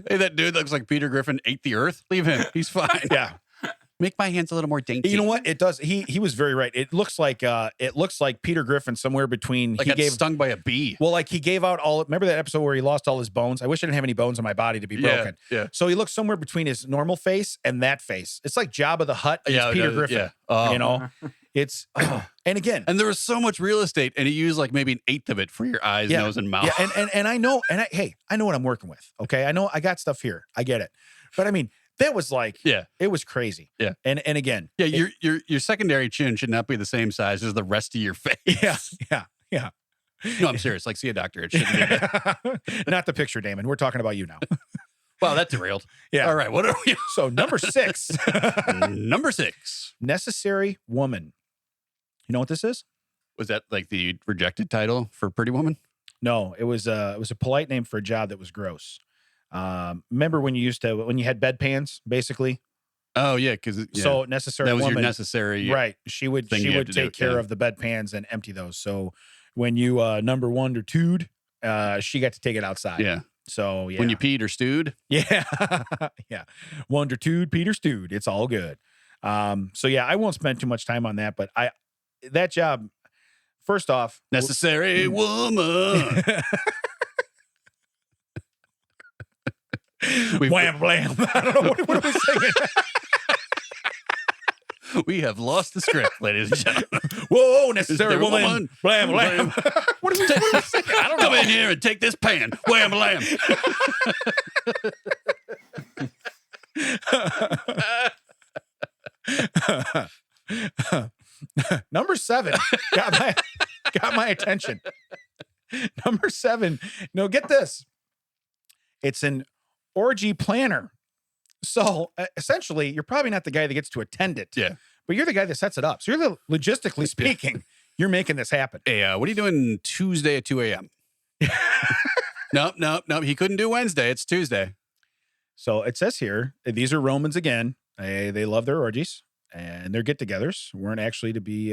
Hey, that dude looks like Peter Griffin ate the earth. Leave him. He's fine. Yeah. Make my hands a little more dainty. You know what? It does. He was very right. It looks like Peter Griffin somewhere between Like got stung by a bee. well, like he gave out remember that episode where he lost all his bones? I wish I didn't have any bones on my body to be broken. Yeah. So he looks somewhere between his normal face and that face. It's like Jabba the Hutt. Yeah, It's Peter Griffin. Yeah. Oh. You know? It's and again. And there was so much real estate, and he used like maybe an eighth of it for your eyes, Yeah. nose, and mouth. Yeah, and I know, I know what I'm working with. Okay. I know I got stuff here. I get it. But I mean, that was like, it was crazy. Yeah. And again. Yeah, your secondary chin should not be the same size as the rest of your face. Yeah. No, I'm serious. Like, see a doctor. It shouldn't be that. Not the picture, Damon. We're talking about you now. Wow, that derailed. Yeah. All right, what are we? So number 6. Number 6. Necessary Woman. You know what this is? Was that like the rejected title for Pretty Woman? No, it was a polite name for a job that was gross. Remember when you had bedpans, basically? Oh yeah, because So necessary that was woman, your necessary right? She would thing you had to take do, care yeah. of the bedpans and empty those. So when you number 1 or 2'd, she got to take it outside. Yeah. So yeah, When you peed or stewed. yeah, yeah, 1 or 2'd, Peter stewed. It's all good. So yeah, I won't spend too much time on that, but that job. First off, Necessary woman. wham blam. I don't know what are we singing. We have lost the script, ladies and gentlemen. Whoa, necessary Necessary woman. woman. Blam blam. What are we singing? I don't know. Come in here and take this pan. Wham blam. Number 7 got my attention. Number 7. No, get this. It's an orgy planner. So essentially, you're probably not the guy that gets to attend it. Yeah. But you're the guy that sets it up. So you're logistically speaking, you're making this happen. Hey, what are you doing Tuesday at 2 a.m.? Nope. He couldn't do Wednesday. It's Tuesday. So it says here, these are Romans again. They love their orgies and their get-togethers. Weren't actually to be,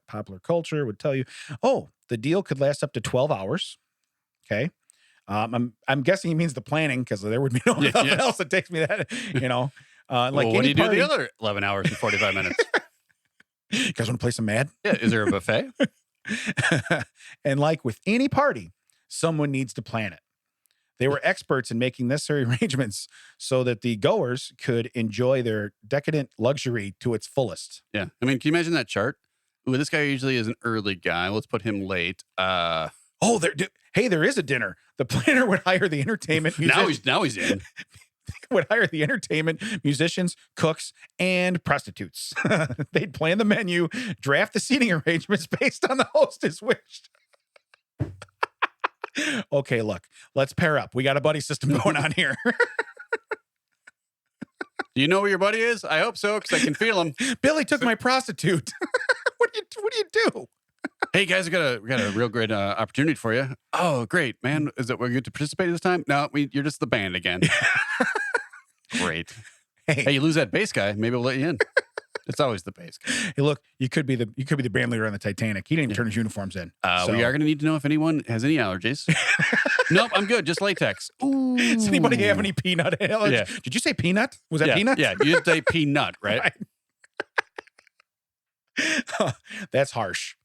popular culture would tell you. Oh, the deal could last up to 12 hours. Okay. I'm guessing he means the planning because there would be nothing else that takes me that, Like, well, what do you do the other 11 hours and 45 minutes? You guys want to play some Mad? Yeah. Is there a buffet? And like with any party, someone needs to plan it. They were experts in making necessary arrangements so that the goers could enjoy their decadent luxury to its fullest. Yeah. I mean, can you imagine that chart? Ooh, this guy usually is an early guy. Let's put him late. There is a dinner. The planner would hire the entertainment. Now he's in. Would hire the entertainment, musicians, cooks, and prostitutes. They'd plan the menu, draft the seating arrangements based on the hostess wished. Okay, look, let's pair up. We got a buddy system going on here. Do you know where your buddy is? I hope so, because I can feel him. Billy took my prostitute. What do you do? Hey guys, we got a real great opportunity for you. Oh, great, man! Is it we're good to participate this time? No, you're just the band again. Great. Hey, you lose that bass guy, maybe we'll let you in. It's always the bass guy. Hey, look, you could be the band leader on the Titanic. He didn't even turn his uniforms in. We are going to need to know if anyone has any allergies. Nope, I'm good. Just latex. Ooh. Does anybody have any peanut allergies? Yeah. Did you say peanut? Was that peanut? Yeah, you did say peanut, right? That's harsh.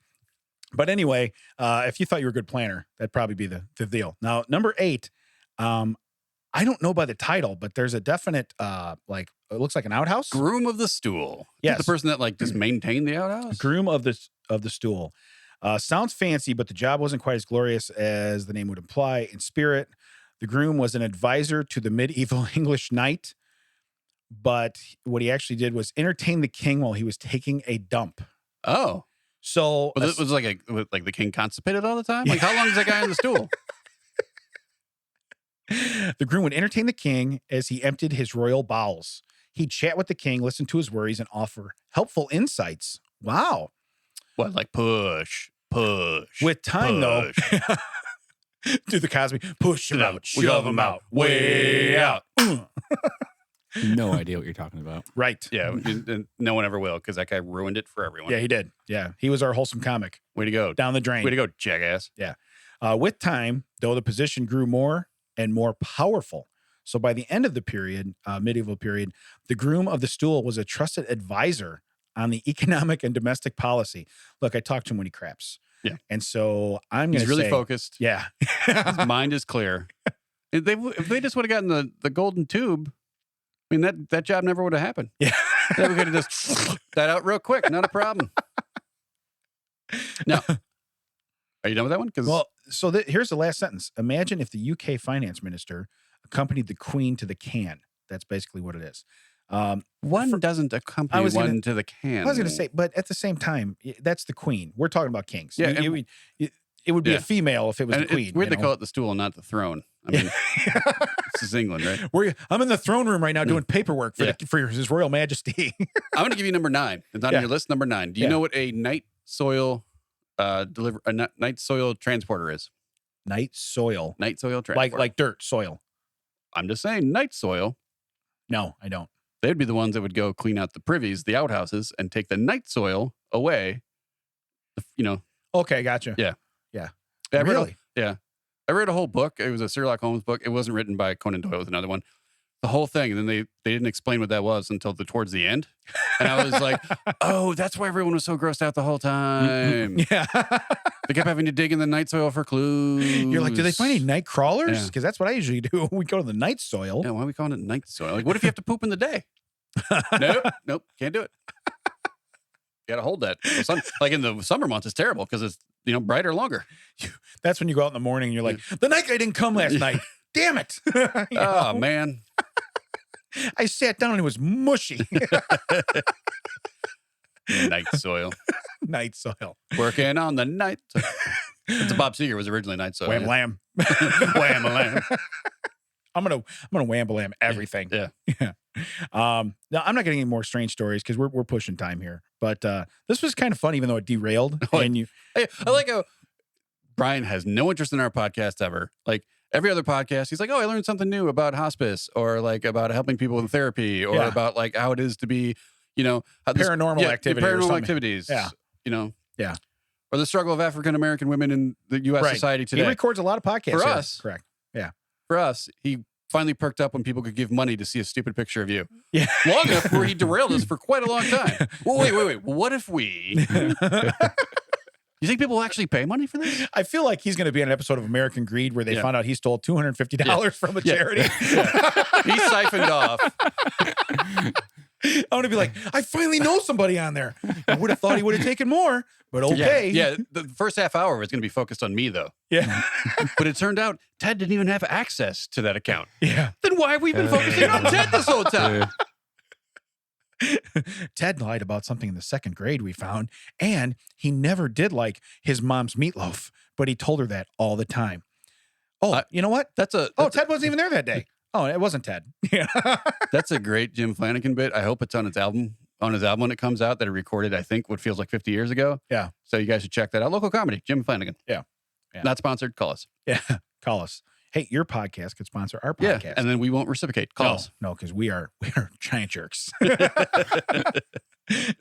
But anyway, if you thought you were a good planner, that'd probably be the deal. Now, number 8, I don't know by the title, but there's a definite, it looks like an outhouse. Groom of the stool. Yes. The person that just maintained the outhouse. Groom of the stool. Sounds fancy, but the job wasn't quite as glorious as the name would imply. In spirit, the groom was an advisor to the medieval English knight, but what he actually did was entertain the king while he was taking a dump. Oh. So it was like the king constipated all the time? Like, how long is that guy on the stool? The groom would entertain the king as he emptied his royal bowels. He'd chat with the king, listen to his worries, and offer helpful insights. Wow. What, like push. With time, though, do the Cosby, push him out, shove him out, way out. No idea what you're talking about. Right. Yeah. No one ever will, because that guy ruined it for everyone. Yeah, he did. Yeah. He was our wholesome comic. Way to go. Down the drain. Way to go, jackass. Yeah. With time, though, the position grew more and more powerful. So by the end of the period, medieval period, the groom of the stool was a trusted advisor on the economic and domestic policy. Look, I talked to him when he craps. Yeah. And so I'm going to say. He's really focused. Yeah. His mind is clear. If they just would have gotten the golden tube, I mean, that job never would have happened. Yeah. We could have just that out real quick. Not a problem. Now, are you done with that one? Well, so here's the last sentence. Imagine if the UK finance minister accompanied the queen to the can. That's basically what it is. One doesn't accompany one to the can. I was going to say, but at the same time, that's the queen. We're talking about kings. Yeah, it would be a female if it was the queen. It's weird they call it the stool and not the throne. I mean, this is England, right? I'm in the throne room right now doing paperwork for His Royal Majesty. I'm going to give you number 9. It's not on your list. Number 9. Do you know what a night soil night soil transporter is? Night soil. Night soil transporter. Like dirt, soil. I'm just saying, night soil. No, I don't. They'd be the ones that would go clean out the privies, the outhouses, and take the night soil away. Okay, gotcha. Yeah. Really? I read a whole book. It was a Sherlock Holmes book. It wasn't written by Conan Doyle. It was another one. The whole thing. And then they didn't explain what that was until towards the end. And I was like, oh, that's why everyone was so grossed out the whole time. Yeah. They kept having to dig in the night soil for clues. You're like, do they find any night crawlers? Because that's what I usually do. We go to the night soil. Yeah, why are we calling it night soil? Like, what if you have to poop in the day? Nope, can't do it. You got to hold that. Like in the summer months, it's terrible because it's brighter longer. That's when you go out in the morning and you're like, the night guy didn't come last night. Damn it. Oh, man. I sat down and it was mushy. Night soil. Night soil. Working on the night soil. It's a Bob Seger was originally night soil. Wham lamb. Wham a lamb. I'm gonna wham-a-lamb everything. Yeah. Now I'm not getting any more strange stories because we're pushing time here. But this was kind of fun, even though it derailed. I like how Brian has no interest in our podcast ever. Like every other podcast, he's like, "Oh, I learned something new about hospice, or like about helping people in therapy, or about like how it is to be, paranormal activity, paranormal activities." Yeah. Or the struggle of African American women in the U.S. society today. He records a lot of podcasts for us. Correct. for us, he finally perked up when people could give money to see a stupid picture of you. Yeah. Long enough where he derailed us for quite a long time. Well, wait. What if we... You think people will actually pay money for this? I feel like he's going to be on an episode of American Greed where they found out he stole $250 from a charity. He siphoned off. I want to be like, I finally know somebody on there. I would have thought he would have taken more, but okay. Yeah, the first half hour was going to be focused on me, though. Yeah. But it turned out Ted didn't even have access to that account. Yeah. Then why have we been focusing on Ted this whole time? Ted lied about something in the second grade we found, and he never did like his mom's meatloaf, but he told her that all the time. Oh, you know what? Ted wasn't even there that day. Oh, it wasn't Ted. Yeah. That's a great Jim Flanagan bit. I hope it's on his album when it comes out that he recorded, I think, what feels like 50 years ago. Yeah. So you guys should check that out. Local comedy, Jim Flanagan. Yeah. Not sponsored. Call us. Yeah. Call us. Hey, your podcast could sponsor our podcast. Yeah, and then we won't reciprocate. Call us. No, because we are giant jerks.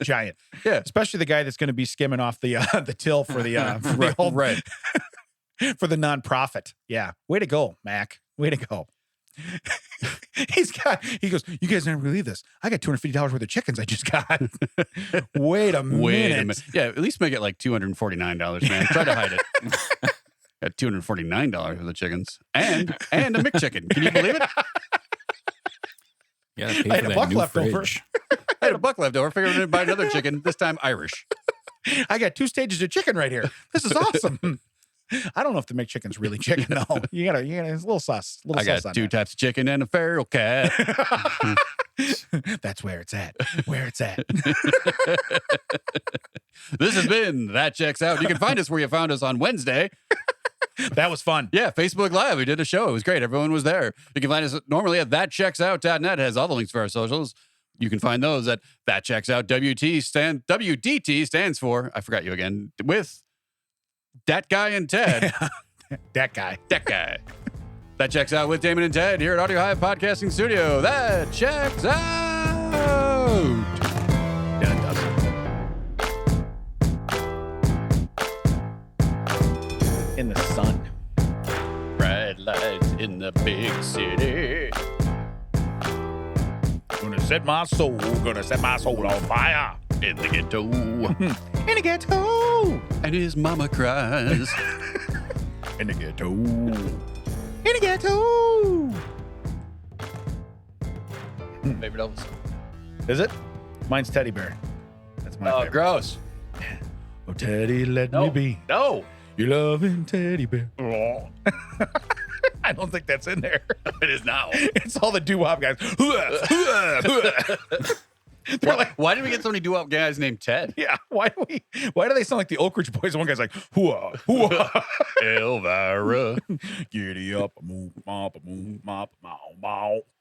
Giant. Yeah. Especially the guy that's going to be skimming off the till for the Right. for the nonprofit. Yeah. Way to go, Mac. Way to go. He goes, you guys never believe this. I got $250 worth of chickens I just got. Wait a minute. Yeah, at least make it like $249, man. Try to hide it. Got $249 for the chickens and a McChicken. Can you believe it? Yeah, I had a buck left over. I had a buck left over. Figured I'd buy another chicken. This time Irish. I got 2 stages of chicken right here. This is awesome. I don't know if the McChicken's really chicken though. You gotta, it's a little sauce. I got 2 types of chicken and a feral cat. That's where it's at. Where it's at. This has been That Checks Out. You can find us where you found us on Wednesday. That was fun. Yeah, Facebook Live. We did a show. It was great. Everyone was there. You can find us normally at thatchecksout.net. It has all the links for our socials. You can find those at That Checks Out. WDT stands for, I forgot you again, with That Guy and Ted. That guy. That Checks Out with Damon and Ted here at Audiohive Podcasting Studio. That checks out. Yeah, it does. In the sun. Bright lights in the big city. Gonna set my soul on fire. In the ghetto. In the ghetto. And his mama cries. In the ghetto. In the ghetto. Favorite Elvis song. Is it? Mine's Teddy Bear. That's my favorite. Gross. Oh, Teddy, let me be No. your loving teddy bear. I don't think that's in there. It is now. It's all the doo-wop guys. They're like, Why did we get so many doo-wop guys named Ted? yeah, why do they sound like the Oak Ridge Boys? One guy's like, hooah, hooah. Elvira. Giddy up, move, mop, mow, mow.